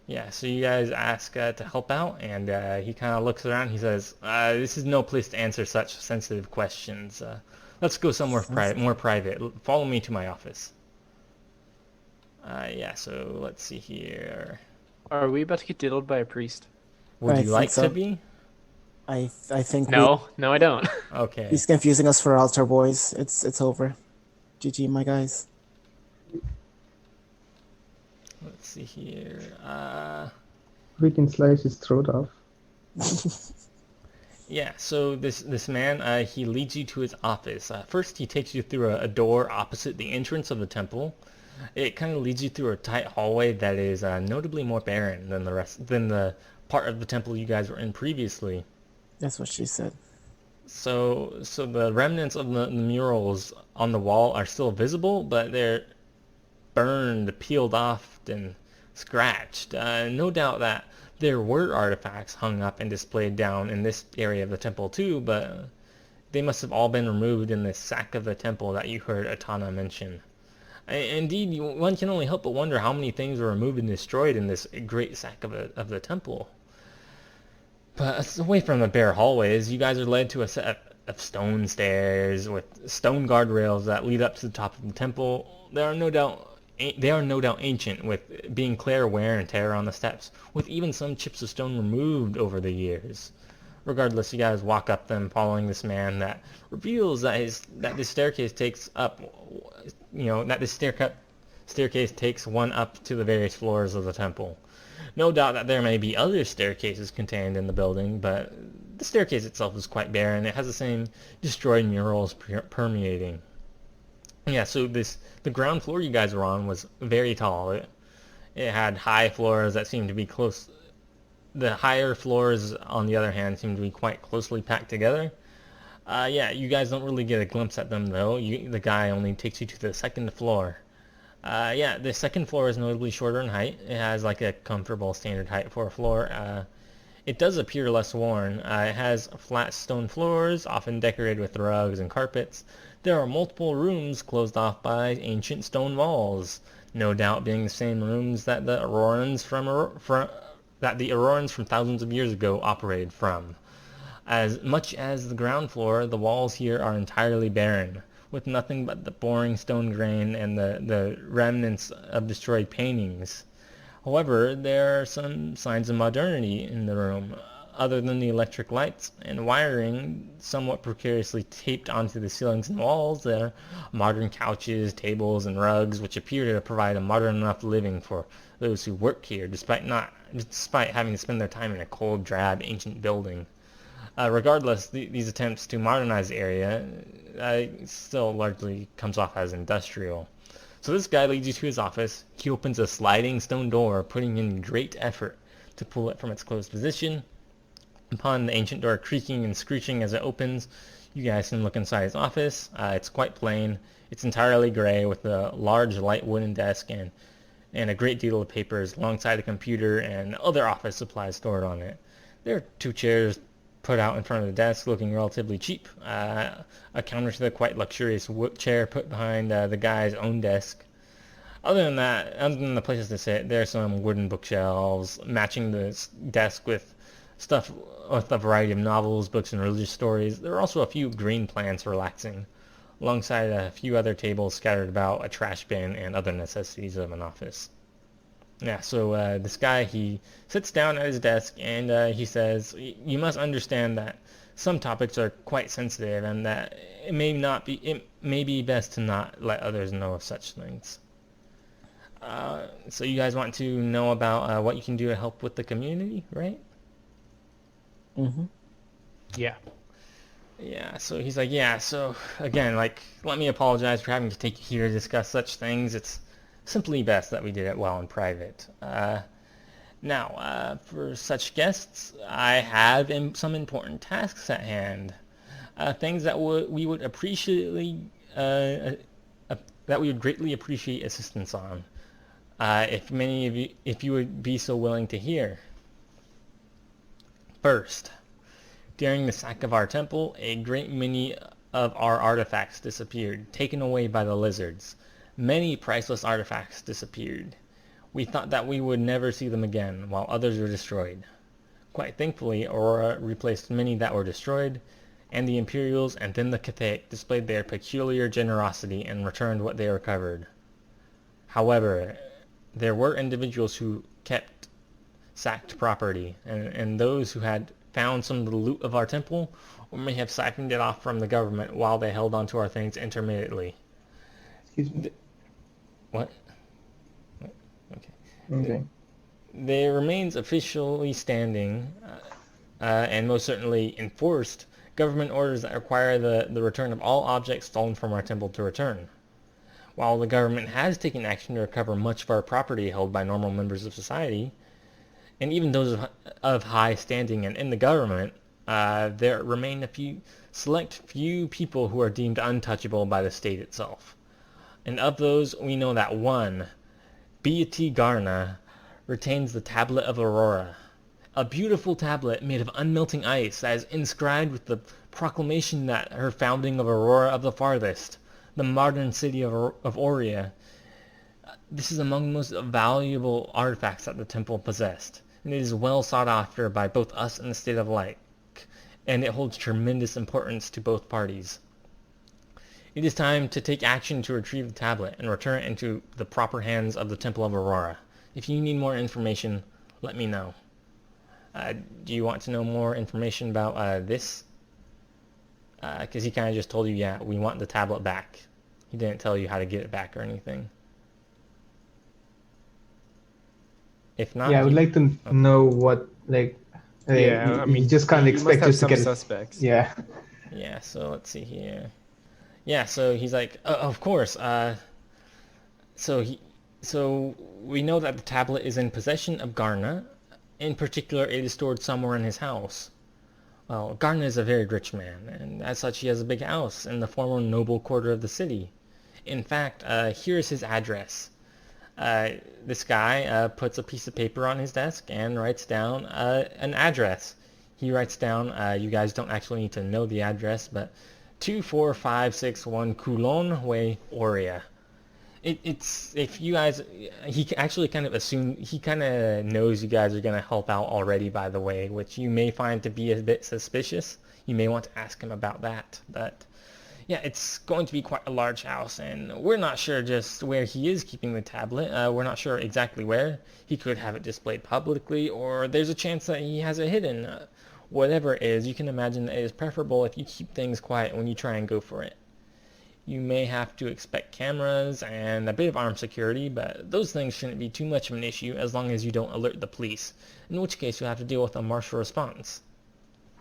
Yeah, so you guys ask to help out, and he kind of looks around. He says, "This is no place to answer such sensitive questions. Let's go somewhere more private. Follow me to my office." Yeah, so let's see here. Are we about to get diddled by a priest? Would I you think like so. to be? I think No, I don't. Okay. he's confusing us for altar boys. It's over. GG, my guys. Let's see here. We can slice his throat off. Yeah, so this man, he leads you to his office. First, he takes you through a door opposite the entrance of the temple. It kind of leads you through a tight hallway that is notably more barren than the part of the temple you guys were in previously. That's what she said. So the remnants of the murals on the wall are still visible, but they're burned, peeled off, and scratched. No doubt that there were artifacts hung up and displayed down in this area of the temple too, but they must have all been removed in this sack of the temple that you heard Atana mention. Indeed, one can only help but wonder how many things were removed and destroyed in this great sack of the temple. But away from the bare hallways, you guys are led to a set of stone stairs with stone guardrails that lead up to the top of the temple. They are no doubt ancient, with being clear wear and tear on the steps, with even some chips of stone removed over the years. Regardless, you guys walk up them, following this man that reveals that this staircase takes up, staircase takes one up to the various floors of the temple. No doubt that there may be other staircases contained in the building, but the staircase itself is quite barren. It has the same destroyed murals permeating. Yeah, so the ground floor you guys were on was very tall. It had high floors that seemed to be close. The higher floors, on the other hand, seemed to be quite closely packed together. Yeah, you guys don't really get a glimpse at them though. The guy only takes you to the second floor. Yeah, the second floor is notably shorter in height. It has like a comfortable standard height for a floor. It does appear less worn. It has flat stone floors, often decorated with rugs and carpets. There are multiple rooms closed off by ancient stone walls, no doubt being the same rooms that the Aurorans from thousands of years ago operated from. As much as the ground floor, the walls here are entirely barren, with nothing but the boring stone grain and the remnants of destroyed paintings. However, there are some signs of modernity in the room, other than the electric lights and wiring somewhat precariously taped onto the ceilings and walls. There are modern couches, tables, and rugs, which appear to provide a modern enough living for those who work here, despite having to spend their time in a cold, drab, ancient building. Regardless, these attempts to modernize the area still largely comes off as industrial. So this guy leads you to his office. He opens a sliding stone door, putting in great effort to pull it from its closed position. Upon the ancient door creaking and screeching as it opens, you guys can look inside his office. It's quite plain. It's entirely gray with a large light wooden desk and a great deal of papers alongside a computer and other office supplies stored on it. There are two chairs put out in front of the desk looking relatively cheap. A counter to the quite luxurious chair put behind the guy's own desk. Other than the places to sit, there are some wooden bookshelves matching the desk with stuff with a variety of novels, books, and religious stories. There are also a few green plants relaxing, alongside a few other tables scattered about, a trash bin, and other necessities of an office. Yeah, so this guy, he sits down at his desk and he says, you must understand that some topics are quite sensitive and that it may be best to not let others know of such things. So you guys want to know about what you can do to help with the community, right? Mm-hmm. Yeah. Yeah, so he's like, yeah, so again, like, let me apologize for having to take you here to discuss such things. It's simply best that we did it well in private. Now, for such guests, I have some important tasks at hand. Things that we would greatly appreciate assistance on. If you would be so willing to hear. First, during the sack of our temple, a great many of our artifacts disappeared, taken away by the lizards. Many priceless artifacts disappeared. We thought that we would never see them again, while others were destroyed. Quite thankfully, Aurora replaced many that were destroyed, and the Imperials and then the Cathay displayed their peculiar generosity and returned what they recovered. However, there were individuals who kept sacked property, and those who had found some of the loot of our temple, or may have siphoned it off from the government while they held onto our things intermittently. Excuse me. What? Okay. Okay. There remains officially standing, and most certainly enforced, government orders that require the return of all objects stolen from our temple to return. While the government has taken action to recover much of our property held by normal members of society, and even those of high standing and in the government, there remain a few people who are deemed untouchable by the state itself. And of those, we know that one, Beatty Garna, retains the Tablet of Aurora, a beautiful tablet made of unmelting ice that is inscribed with the proclamation that her founding of Aurora of the Farthest, the modern city of Aurea. This is among the most valuable artifacts that the temple possessed, and it is well sought after by both us and the state alike, and it holds tremendous importance to both parties. It is time to take action to retrieve the tablet and return it into the proper hands of the Temple of Aurora. If you need more information, let me know. Do you want to know more information about this? Because he kind of just told you, yeah, we want the tablet back. He didn't tell you how to get it back or anything. If not, Yeah, I would like to know what, like, Yeah, I mean, you just can't you must expect have us to some get it. suspects. Yeah. Yeah, so let's see here. Yeah, so he's like, of course. So we know that the tablet is in possession of Garna. In particular, it is stored somewhere in his house. Well, Garna is a very rich man, and as such he has a big house in the former noble quarter of the city. In fact, here's his address. Uh, this guy puts a piece of paper on his desk and writes down an address. He writes down, you guys don't actually need to know the address, but 24561 Coulon Way, Aurea. It's if you guys, he actually kind of assumed, he kind of knows you guys are going to help out already, by the way, which you may find to be a bit suspicious. You may want to ask him about that, but yeah, it's going to be quite a large house, and we're not sure just where he is keeping the tablet. We're not sure exactly where. He could have it displayed publicly, or there's a chance that he has it hidden. Whatever it is, you can imagine that it is preferable if you keep things quiet when you try and go for it. You may have to expect cameras and a bit of armed security, but those things shouldn't be too much of an issue as long as you don't alert the police, in which case you'll have to deal with a martial response.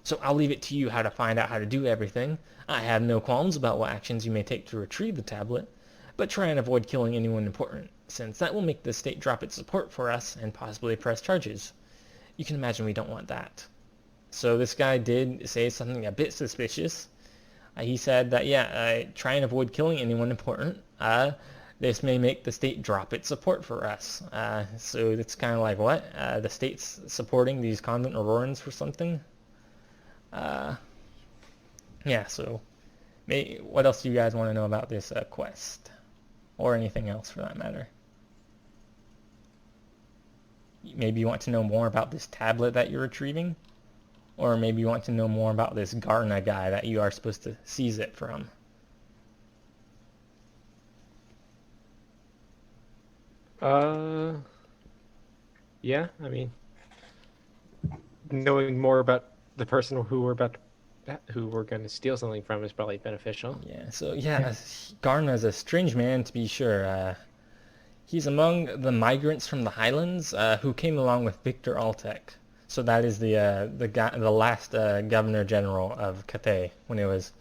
So I'll leave it to you how to find out how to do everything. I have no qualms about what actions you may take to retrieve the tablet, but try and avoid killing anyone important, since that will make the state drop its support for us and possibly press charges. You can imagine we don't want that. So this guy did say something a bit suspicious. He said that, yeah, try and avoid killing anyone important. This may make the state drop its support for us. So it's kind of like, what? The state's supporting these convent Aurorans for something? Yeah, so what else do you guys want to know about this quest? Or anything else for that matter? Maybe you want to know more about this tablet that you're retrieving? Or maybe you want to know more about this Garna guy that you are supposed to seize it from. Yeah, I mean, knowing more about the person who we're going to steal something from is probably beneficial. Yeah, so yeah, Garna is a strange man to be sure. He's among the migrants from the Highlands who came along with Victor Altek. So that is the last governor general of Cathay when it was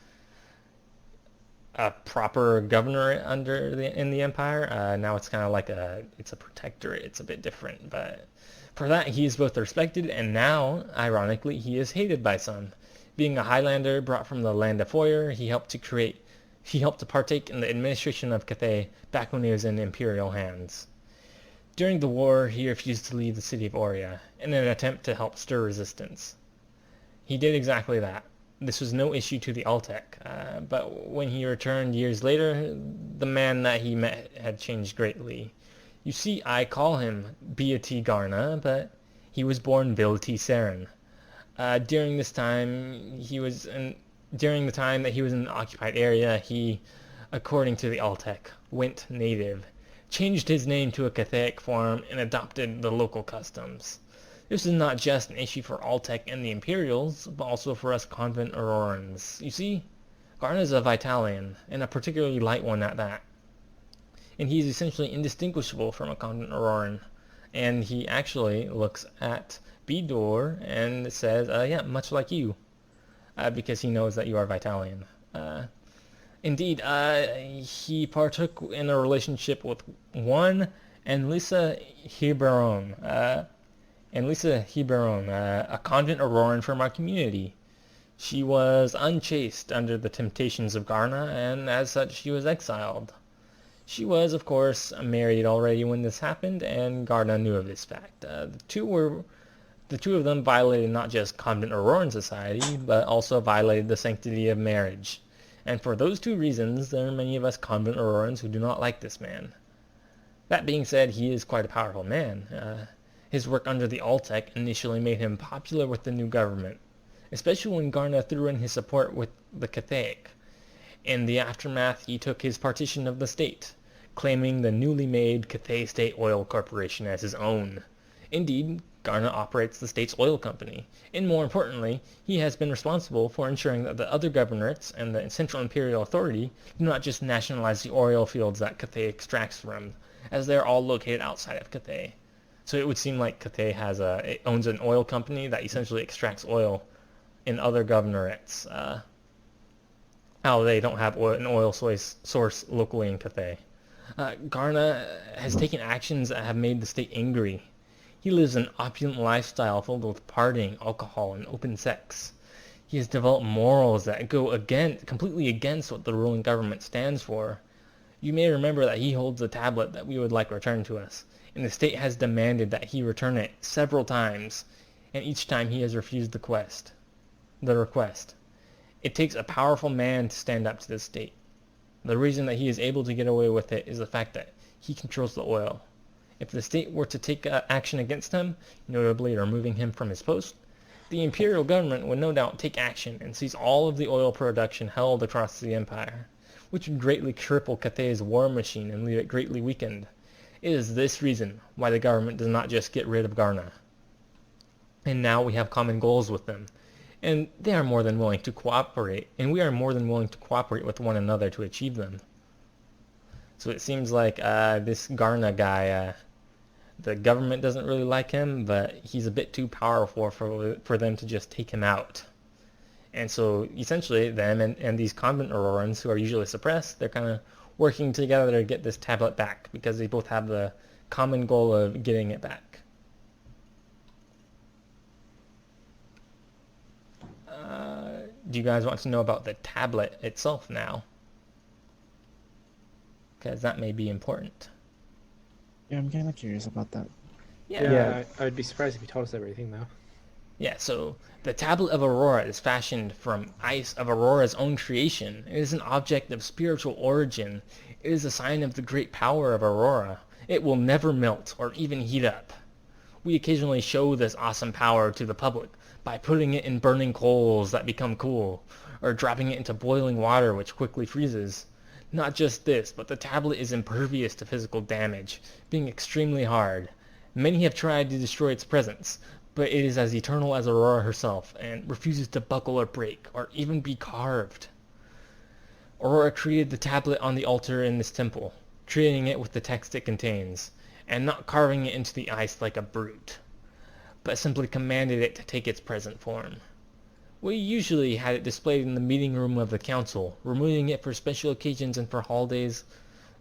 a proper governor in the empire. Now it's kind of like it's a protectorate. It's a bit different, but for that he is both respected and now, ironically, he is hated by some. Being a Highlander brought from the land of Foyer, he helped to partake in the administration of Cathay back when he was in imperial hands. During the war, he refused to leave the city of Aurea in an attempt to help stir resistance. He did exactly that. This was no issue to the Altec, but when he returned years later, the man that he met had changed greatly. You see, I call him Beati Garna, but he was born Vilti Seren. During the time that he was in the occupied area, he, according to the Altec, went native, changed his name to a Cathaic form, and adopted the local customs. This is not just an issue for Altec and the Imperials, but also for us convent Aurorans. You see, Garna is a Vitalian, and a particularly light one at that. And he's essentially indistinguishable from a convent Auroran. And he actually looks at Bidor and says, yeah, much like you, because he knows that you are Vitalian. Indeed, he partook in a relationship with one Enlisa Hiberon, a convent Auroran from our community. She was unchaste under the temptations of Garna, and as such she was exiled. She was, of course, married already when this happened, and Garna knew of this fact. The two of them violated not just convent Auroran society, but also violated the sanctity of marriage. And for those two reasons, there are many of us convent Aurorans who do not like this man. That being said, he is quite a powerful man. His work under the Altec initially made him popular with the new government, especially when Garna threw in his support with the Cathaic. In the aftermath, he took his partition of the state, claiming the newly made Cathay State Oil Corporation as his own. Indeed, Garna operates the state's oil company, and more importantly, he has been responsible for ensuring that the other governorates and the Central Imperial Authority do not just nationalize the oil fields that Cathay extracts from, as they are all located outside of Cathay. So it would seem like Cathay it owns an oil company that essentially extracts oil in other governorates. They don't have an oil source locally in Cathay. Garna has taken actions that have made the state angry. He lives an opulent lifestyle filled with partying, alcohol, and open sex. He has developed morals that go completely against what the ruling government stands for. You may remember that he holds a tablet that we would like returned to us, and the state has demanded that he return it several times, and each time he has refused the request. It takes a powerful man to stand up to the state. The reason that he is able to get away with it is the fact that he controls the oil. If the state were to take action against him, notably removing him from his post, the imperial government would no doubt take action and seize all of the oil production held across the empire, which would greatly cripple Cathay's war machine and leave it greatly weakened. It is this reason why the government does not just get rid of Garna. And now we have common goals with them, and they are more than willing to cooperate, and we are more than willing to cooperate with one another to achieve them. So it seems like this Garna guy, the government doesn't really like him, but he's a bit too powerful for them to just take him out. And so essentially them and these convent Aurorans who are usually suppressed, they're kind of working together to get this tablet back because they both have the common goal of getting it back. Do you guys want to know about the tablet itself now? Because that may be important. Yeah, I'm kind of curious about that. Yeah, I would be surprised if you told us everything, though. Yeah, so the Tablet of Aurora is fashioned from ice of Aurora's own creation. It is an object of spiritual origin. It is a sign of the great power of Aurora. It will never melt or even heat up. We occasionally show this awesome power to the public by putting it in burning coals that become cool, or dropping it into boiling water which quickly freezes. Not just this, but the tablet is impervious to physical damage, being extremely hard. Many have tried to destroy its presence, but it is as eternal as Aurora herself, and refuses to buckle or break, or even be carved. Aurora created the tablet on the altar in this temple, treating it with the text it contains, and not carving it into the ice like a brute, but simply commanded it to take its present form. We usually had it displayed in the meeting room of the council, removing it for special occasions and for holidays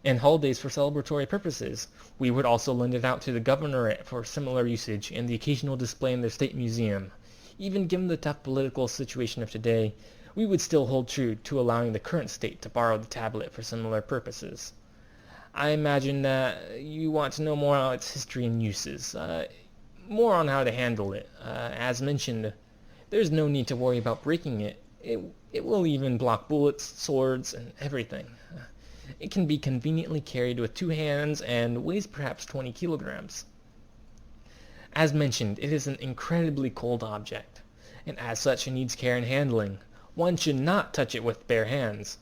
for celebratory purposes. We would also lend it out to the governorate for similar usage and the occasional display in their state museum. Even given the tough political situation of today, we would still hold true to allowing the current state to borrow the tablet for similar purposes. I imagine that you want to know more about its history and uses, more on how to handle it. As mentioned, there's no need to worry about breaking it. It will even block bullets, swords, and everything. It can be conveniently carried with 2 hands and weighs perhaps 20 kilograms. As mentioned, it is an incredibly cold object, and as such it needs care and handling. One should not touch it with bare hands.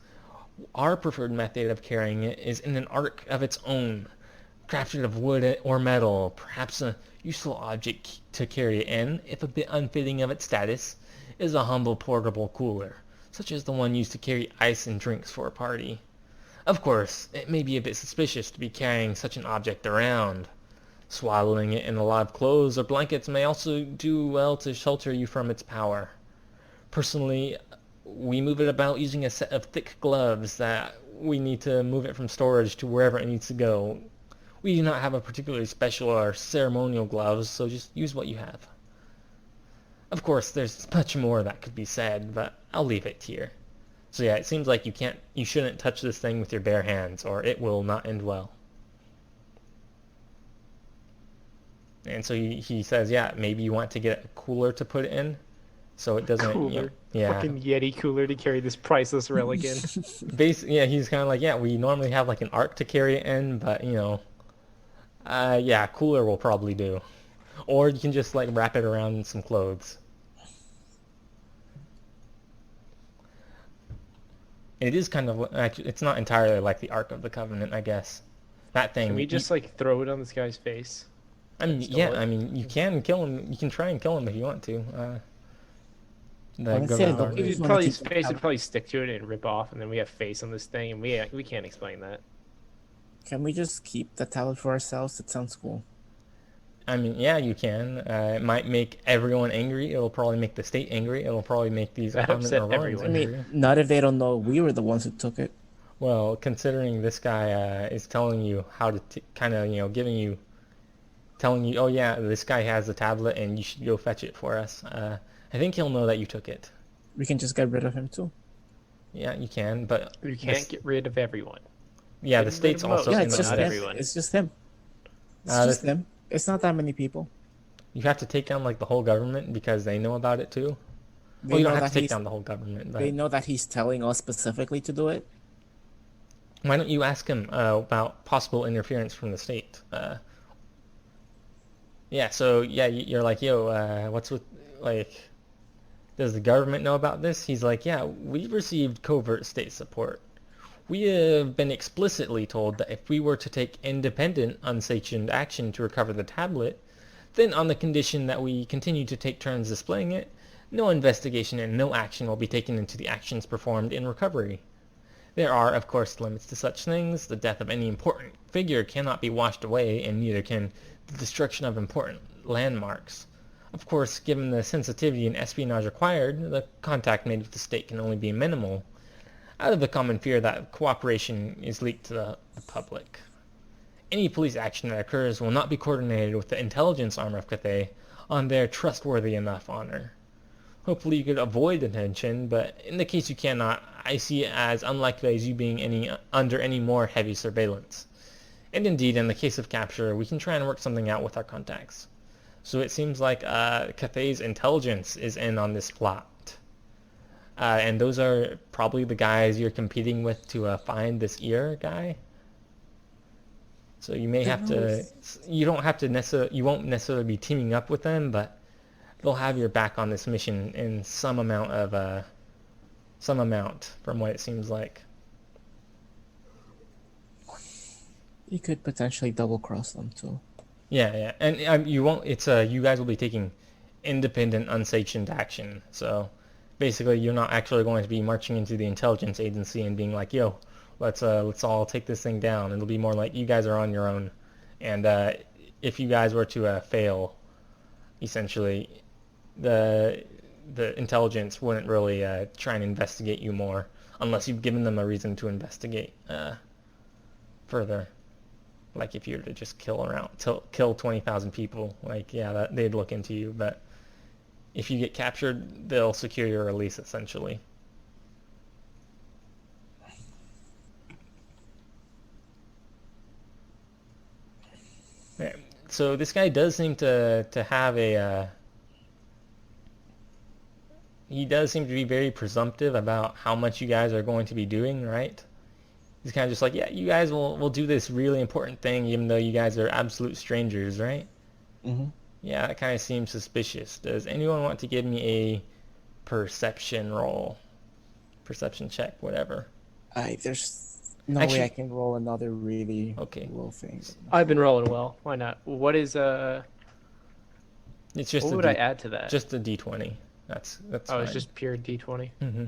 Our preferred method of carrying it is in an ark of its own, crafted of wood or metal, perhaps a useful object to carry it in, if a bit unfitting of its status, is a humble portable cooler, such as the one used to carry ice and drinks for a party. Of course, it may be a bit suspicious to be carrying such an object around. Swaddling it in a lot of clothes or blankets may also do well to shelter you from its power. Personally, we move it about using a set of thick gloves that we need to move it from storage to wherever it needs to go. We do not have a particularly special or ceremonial gloves, so just use what you have. Of course, there's much more that could be said, but I'll leave it here. So yeah, it seems like you shouldn't touch this thing with your bare hands, or it will not end well. And so he says, yeah, maybe you want to get a cooler to put it in, so it doesn't. Cooler. Yeah. Fucking Yeti cooler to carry this priceless relic in. Yeah, he's kind of like, yeah, we normally have like an ark to carry it in, but yeah, cooler will probably do. Or you can just like wrap it around in some clothes. It is kind of actually, it's not entirely like the Ark of the Covenant, I guess. That thing. Can we just like throw it on this guy's face? I mean, yeah, I mean, you can kill him. You can try and kill him if you want to. His face would probably stick to it and rip off, and then we have face on this thing, and we can't explain that. Can we just keep the tablet for ourselves? It sounds cool. I mean, yeah, you can. It might make everyone angry. It'll probably make the state angry. It'll probably make these upset everyone. I mean, not if they don't know we were the ones who took it. Well, considering this guy is telling you how to kind of, telling you, oh yeah, this guy has the tablet and you should go fetch it for us. I think he'll know that you took it. We can just get rid of him too. Yeah, you can, but You can't get rid of everyone. yeah, the Get rid state's of also most, Yeah, in it's but just on not him. this. everyone. It's just him. It's Uh, just this- him. It's not that many people. You have to take down like the whole government because they know about it too. Well, They you don't know have that to take he's. down the whole government, They but know that he's telling us specifically to do it. why don't you ask him about possible interference from the state? Yeah, so yeah, you're like, yo, what's with like, does the government know about this? He's like, yeah, we received covert state support. We have been explicitly told that if we were to take independent, unsanctioned action to recover the tablet, then on the condition that we continue to take turns displaying it, no investigation and no action will be taken into the actions performed in recovery. There are, of course, limits to such things. The death of any important figure cannot be washed away, and neither can the destruction of important landmarks. Of course, given the sensitivity and espionage required, the contact made with the state can only be minimal, out of the common fear that cooperation is leaked to the public. Any police action that occurs will not be coordinated with the intelligence arm of Cathay on their trustworthy enough honor. Hopefully you could avoid detention, but in the case you cannot, I see it as unlikely as you being under any more heavy surveillance. And indeed, in the case of capture, we can try and work something out with our contacts. So it seems like Cathay's intelligence is in on this plot. And those are probably the guys you're competing with to find this ear guy. So you may have to, you won't necessarily be teaming up with them, but they'll have your back on this mission in some amount from what it seems like. You could potentially double cross them too. Yeah, and you won't. It's you guys will be taking independent, unsanctioned action. So basically, you're not actually going to be marching into the intelligence agency and being like, "Yo, let's all take this thing down." It'll be more like you guys are on your own, and if you guys were to fail, essentially, the intelligence wouldn't really try and investigate you more unless you've given them a reason to investigate further. Like if you were to just kill 20,000 people, like yeah, they'd look into you. But if you get captured, they'll secure your release essentially. Yeah, so this guy does seem to have a. He does seem to be very presumptive about how much you guys are going to be doing, right? He's kind of just like, yeah, you guys will do this really important thing even though you guys are absolute strangers, right? Mm-hmm. Yeah, that kind of seems suspicious. Does anyone want to give me a perception roll? Perception check, whatever. There's no Actually- way I can roll another really Okay. low thing. I've been rolling well. Why not? What is It's just what a would I add to that? just a d20. That's oh, fine. it's just pure D20. Mm-hmm.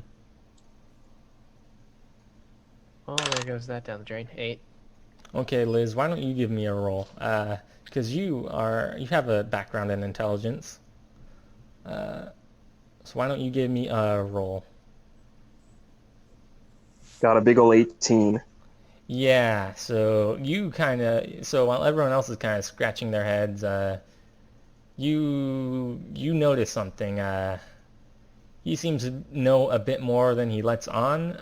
Oh, there goes that down the drain. 8. Okay, Liz, why don't you give me a roll? Because you have a background in intelligence. So why don't you give me a roll? Got a big ol' 18. Yeah, so while everyone else is kind of scratching their heads, you notice something. He seems to know a bit more than he lets on.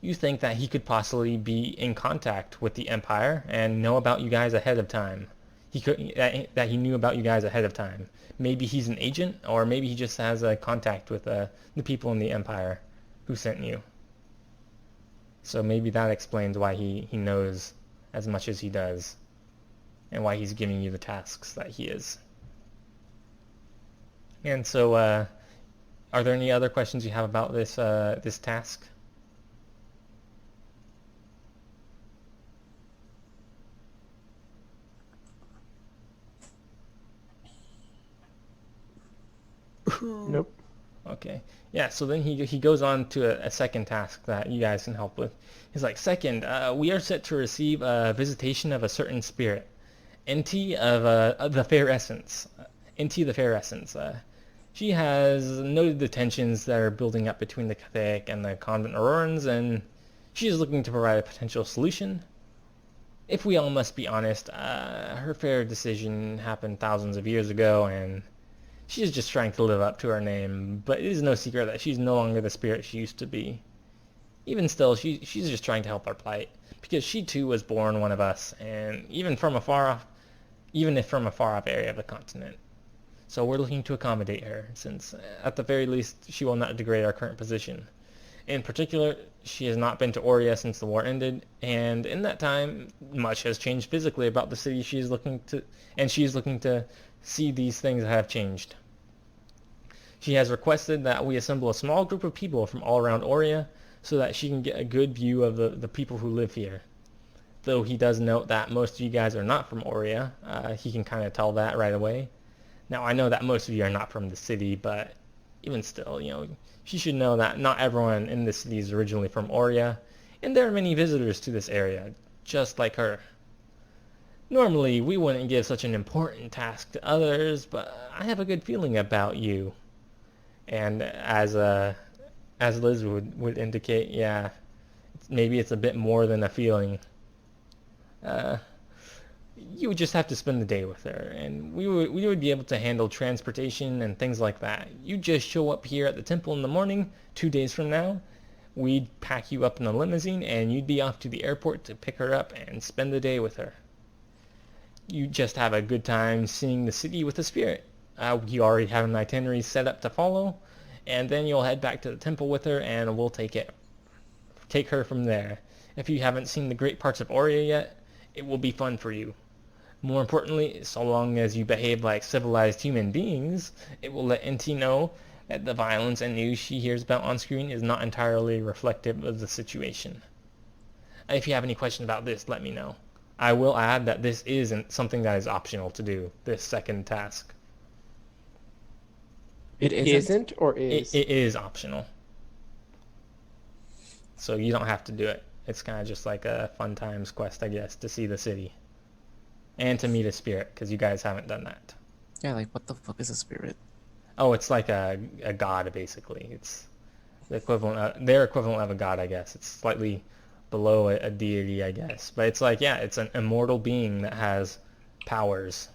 You think that he could possibly be in contact with the Empire and know about you guys ahead of time. That he knew about you guys ahead of time. Maybe he's an agent, or maybe he just has a contact with the people in the Empire who sent you. So maybe that explains why he knows as much as he does, and why he's giving you the tasks that he is. And so, are there any other questions you have about this task? Nope. Okay. Yeah, so then he goes on to a second task that you guys can help with. He's like, second, we are set to receive a visitation of a certain spirit, NT of the Fair Essence. NT the Fair Essence. She has noted the tensions that are building up between the Catholic and the convent Aurorans, and she is looking to provide a potential solution. If we all must be honest, her fair decision happened thousands of years ago, and She is just trying to live up to her name, but it is no secret that she's no longer the spirit she used to be. Even still, she's just trying to help our plight, because she too was born one of us, and even if from a far off area of the continent. So we're looking to accommodate her, since at the very least she will not degrade our current position. In particular, she has not been to Aurea since the war ended, and in that time, much has changed physically about the city she is looking to see these things have changed. She has requested that we assemble a small group of people from all around Aurea so that she can get a good view of the people who live here. Though he does note that most of you guys are not from Aurea, he can kind of tell that right away. Now, I know that most of you are not from the city, but even still, she should know that not everyone in the city is originally from Aurea, and there are many visitors to this area, just like her. Normally, we wouldn't give such an important task to others, but I have a good feeling about you. And as Liz would indicate, yeah, maybe it's a bit more than a feeling. You would just have to spend the day with her, and we would be able to handle transportation and things like that. You just show up here at the temple in the morning, 2 days from now. We'd pack you up in a limousine, and you'd be off to the airport to pick her up and spend the day with her. You just have a good time seeing the city with the spirit. You already have an itinerary set up to follow, and then you'll head back to the temple with her, and we'll take her from there. If you haven't seen the great parts of Aurea yet, it will be fun for you. More importantly, so long as you behave like civilized human beings, it will let NT know that the violence and news she hears about on screen is not entirely reflective of the situation. If you have any questions about this, let me know. I will add that this isn't something that is optional to do, this second task. It Isn't or is? It is optional. So you don't have to do it. It's kind of just like a fun times quest, I guess, to see the city. And to meet a spirit, because you guys haven't done that. Yeah, like what the fuck is a spirit? Oh, it's like a god, basically. It's the their equivalent of a god, I guess. It's slightly below a deity, I guess. But it's like, yeah, it's an immortal being that has powers.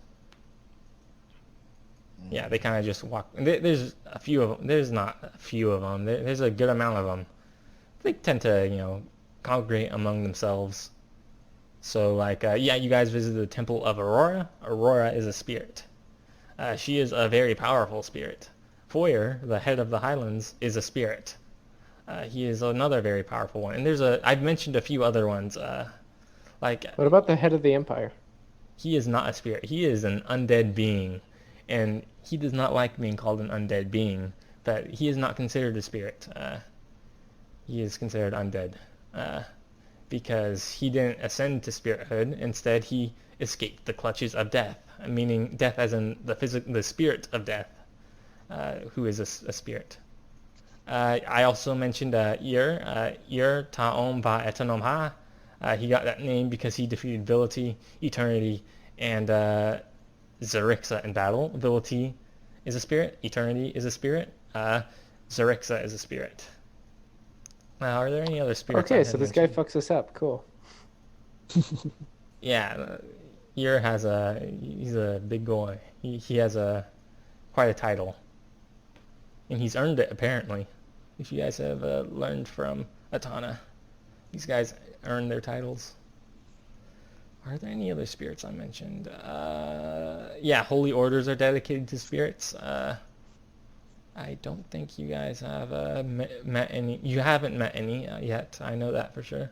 Yeah, they kind of just walk. There's a few of them. There's not a few of them. There's a good amount of them. They tend to, congregate among themselves. So, like, yeah, you guys visited the Temple of Aurora. Aurora is a spirit. She is a very powerful spirit. Foyer, the head of the Highlands, is a spirit. He is another very powerful one. And I've mentioned a few other ones. Like, What about the head of the empire? he is not a spirit. He is an undead being. And he does not like being called an undead being. But he is not considered a spirit. He is considered undead. Because he didn't ascend to spirithood. Instead, he escaped the clutches of death. Meaning death as in the spirit of death. Who is a spirit. I also mentioned Ir Ta'om Ba Etanom Ha. He got that name because he defeated Ability, Eternity, and Zerixa in battle. Ability is a spirit. Eternity is a spirit. Zerixa is a spirit. Are there any other spirits? Okay, so this guy fucks us up. Cool. Yeah, Ir he's a big boy. He has quite a title. And he's earned it, apparently. If you guys have learned from Atana, these guys earn their titles. Are there any other spirits I mentioned? Yeah, holy orders are dedicated to spirits. I don't think you guys have met any. You haven't met any yet. I know that for sure.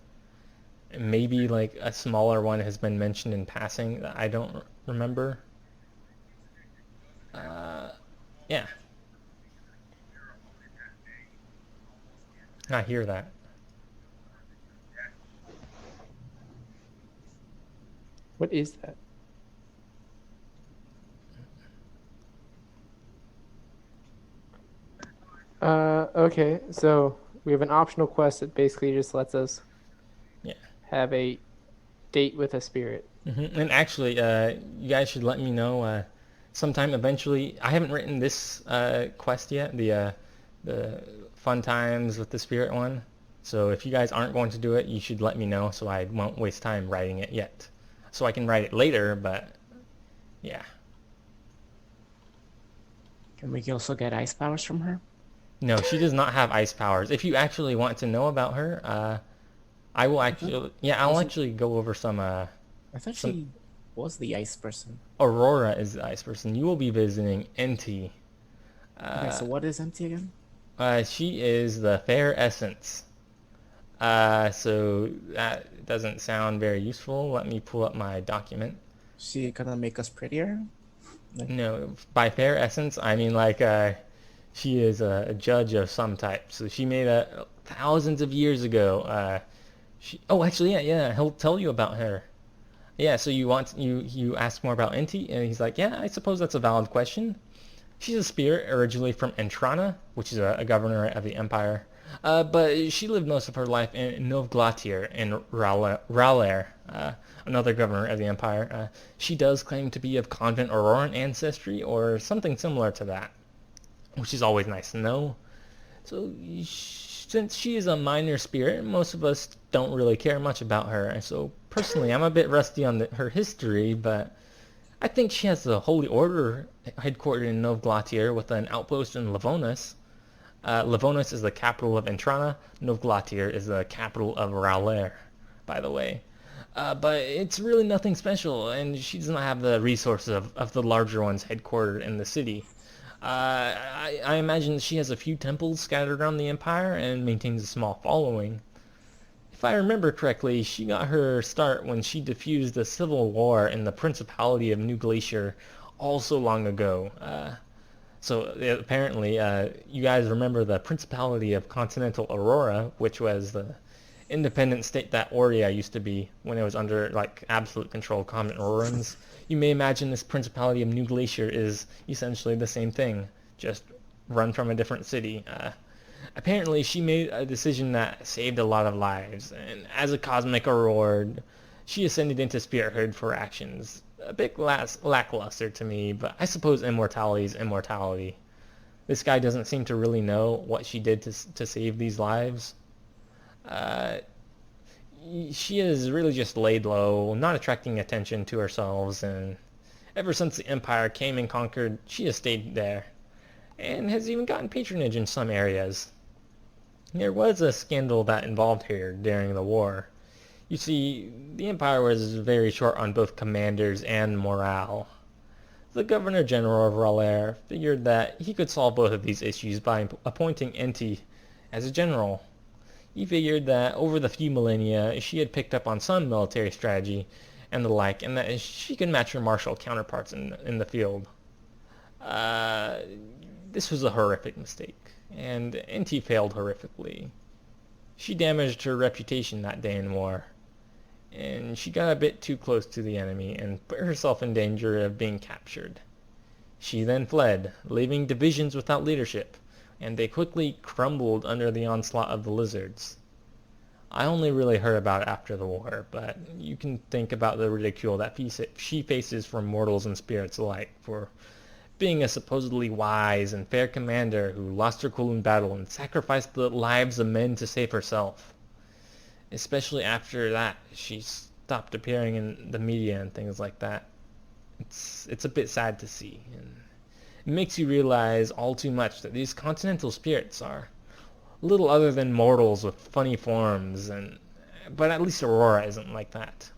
Maybe like a smaller one has been mentioned in passing that I don't remember. Yeah. I hear that. What is that? Okay, so we have an optional quest that basically just lets us have a date with a spirit. And actually, you guys should let me know sometime eventually. I haven't written this quest yet, the fun times with the spirit one. So if you guys aren't going to do it, you should let me know so I won't waste time writing it yet. So I can write it later, but yeah. Can we also get ice powers from her? No, she does not have ice powers. If you actually want to know about her, I will actually, yeah, I'll Wasn't actually go over I thought some. she was the ice person. Aurora is the ice person. You will be visiting NT. Okay, so what is empty again? She is the fair essence. So that doesn't sound very useful. Let me pull up my document. She gonna make us prettier? No, by fair essence, I mean like she is a judge of some type. So she made a thousands of years ago. Actually, yeah, he'll tell you about her. Yeah, so you ask more about Inti, and he's like, yeah, I suppose that's a valid question. She's a spirit originally from Entrana, which is a governor of the empire. But she lived most of her life in Novglatir in Ralair, another governor of the empire. She does claim to be of Convent Auroran ancestry or something similar to that, which is always nice to know. So since she is a minor spirit, most of us don't really care much about her. And so personally, I'm a bit rusty on her history, but I think she has the Holy Order headquartered in Novglatir with an outpost in Livonis. Livonis is the capital of Entrana. Novglatir is the capital of Ralair, by the way. But it's really nothing special, and she does not have the resources of the larger ones headquartered in the city. I imagine she has a few temples scattered around the empire and maintains a small following. If I remember correctly, she got her start when she diffused the civil war in the Principality of New Glacier all so long ago. Apparently, you guys remember the Principality of Continental Aurora, which was the independent state that Aurea used to be when it was under like absolute control of Common Aurorans. You may imagine this Principality of New Glacier is essentially the same thing, just run from a different city. Apparently, she made a decision that saved a lot of lives, and as a cosmic reward, she ascended into spirithood for actions. A bit lackluster to me, but I suppose immortality is immortality. This guy doesn't seem to really know what she did to save these lives. Uh, she is really just laid low, not attracting attention to herself, and ever since the Empire came and conquered, she has stayed there, and has even gotten patronage in some areas. There was a scandal that involved her during the war. You see, the Empire was very short on both commanders and morale. The Governor General of Ralair figured that he could solve both of these issues by appointing Enti as a general. He figured that over the few millennia she had picked up on some military strategy and the like, and that she could match her martial counterparts in the field. This was a horrific mistake, and Enti failed horrifically. She damaged her reputation that day in war, and she got a bit too close to the enemy and put herself in danger of being captured. She then fled, leaving divisions without leadership, and they quickly crumbled under the onslaught of the lizards. I only really heard about it after the war, but you can think about the ridicule that she faces from mortals and spirits alike for being a supposedly wise and fair commander who lost her cool in battle and sacrificed the lives of men to save herself. Especially after that, she stopped appearing in the media and things like that. It's a bit sad to see, and it makes you realize all too much that these continental spirits are little other than mortals with funny forms, but at least Aurora isn't like that.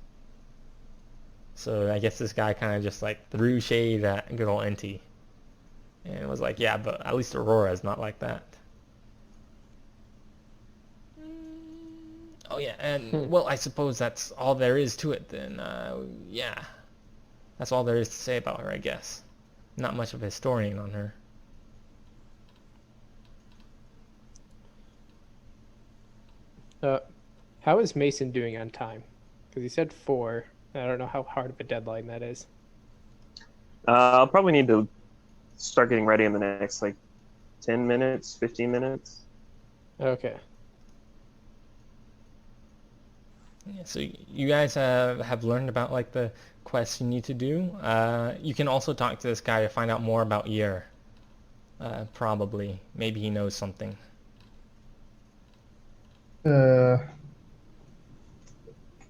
So I guess this guy kind of just like threw shade at good old Enti, and was like, yeah, but at least Aurora is not like that. Oh yeah, and well, I suppose that's all there is to it then. Yeah, that's all there is to say about her, I guess. Not much of a historian on her. How is Mason doing on time? Because he said 4. I don't know how hard of a deadline that is. I'll probably need to start getting ready in the next 10 minutes, 15 minutes. Okay. Yeah, so you guys have learned about the quests you need to do. You can also talk to this guy to find out more about Yer. Probably. Maybe he knows something.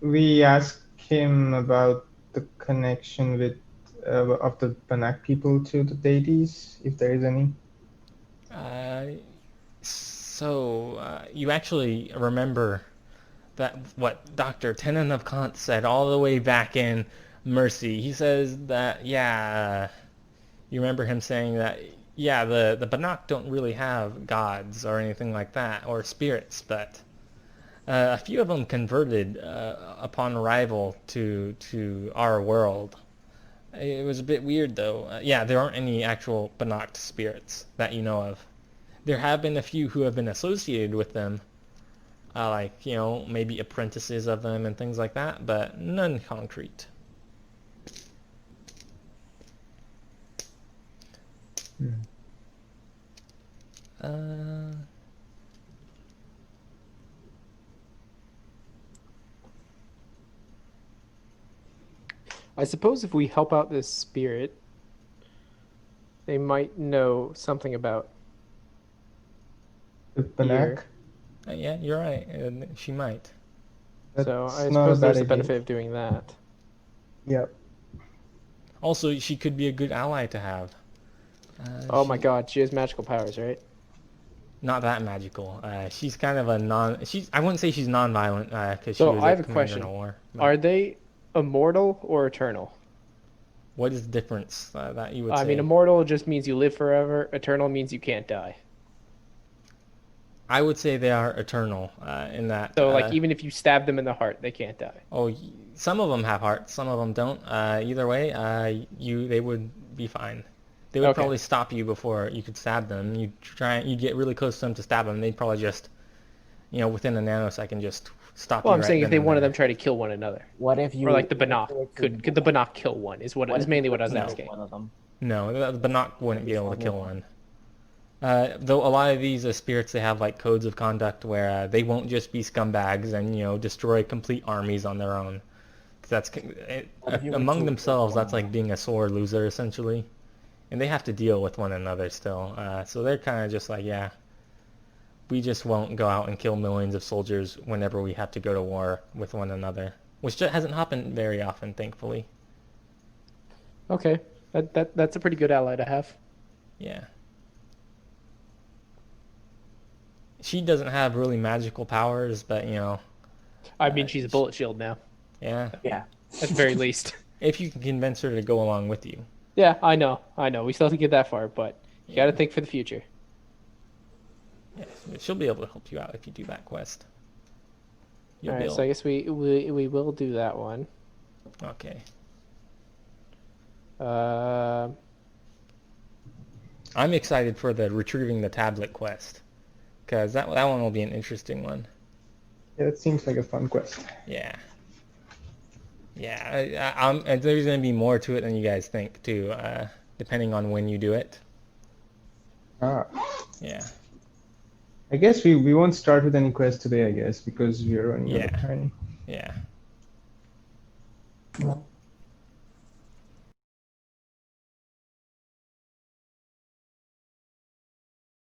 We asked him about the connection with of the Banach people to the deities, if there is any? You actually remember that what Dr. Tenen of Kant said all the way back in Mercy. He says that, you remember him saying that, the Banach don't really have gods or anything like that, or spirits, but a few of them converted upon arrival to our world. It was a bit weird, though. There aren't any actual Banach spirits that you know of. There have been a few who have been associated with them, maybe apprentices of them and things like that, but none concrete. I suppose if we help out this spirit, they might know something about The Banach? Yeah, you're right. She might. So I That's not a suppose bad there's a idea. benefit of doing that. Yep. Also, she could be a good ally to have. Oh my god, she has magical powers, right? Not that magical. She's kind of a I wouldn't say she's non-violent because So she was I have a commander in question. a war. but Are they immortal or eternal? What is the difference that you would I say? mean, immortal just means you live forever. Eternal means you can't die. I would say they are eternal in that. So, like, even if you stab them in the heart, they can't die. Some of them have hearts, some of them don't. Either way, they would be fine. They would Okay. probably stop you before you could stab them. You'd get really close to them to stab them. They'd probably just, within a nanosecond, just stop Well, you I'm right saying if then they and one of there. them try to kill one another, What if you or like the what if Banach you were to- could the Banach kill one? Is what is if mainly you what I were was to kill asking. One of them. No, the Banach wouldn't be able to kill one. Though a lot of these spirits, they have like codes of conduct where they won't just be scumbags and destroy complete armies on their own. 'Cause that's if you were among to themselves. kill That's like being a sore loser essentially, and they have to deal with one another still. So they're kind of just like, we just won't go out and kill millions of soldiers whenever we have to go to war with one another, which just hasn't happened very often, thankfully. Okay, that's a pretty good ally to have. Yeah. She doesn't have really magical powers, but I mean, she's a bullet shield now, yeah. Yeah. at the very least. If you can convince her to go along with you. Yeah, I know. We still have to get that far, but you got to think for the future. Yes, she'll be able to help you out if you do that quest. You'll All be right, so I guess we will do that one. Okay. I'm excited for the retrieving the tablet quest, because that one will be an interesting one. Yeah, that seems like a fun quest. Yeah. Yeah, and there's going to be more to it than you guys think, too, depending on when you do it. Yeah. I guess we won't start with any quest today, I guess, because we are running out of time. Yeah. Well,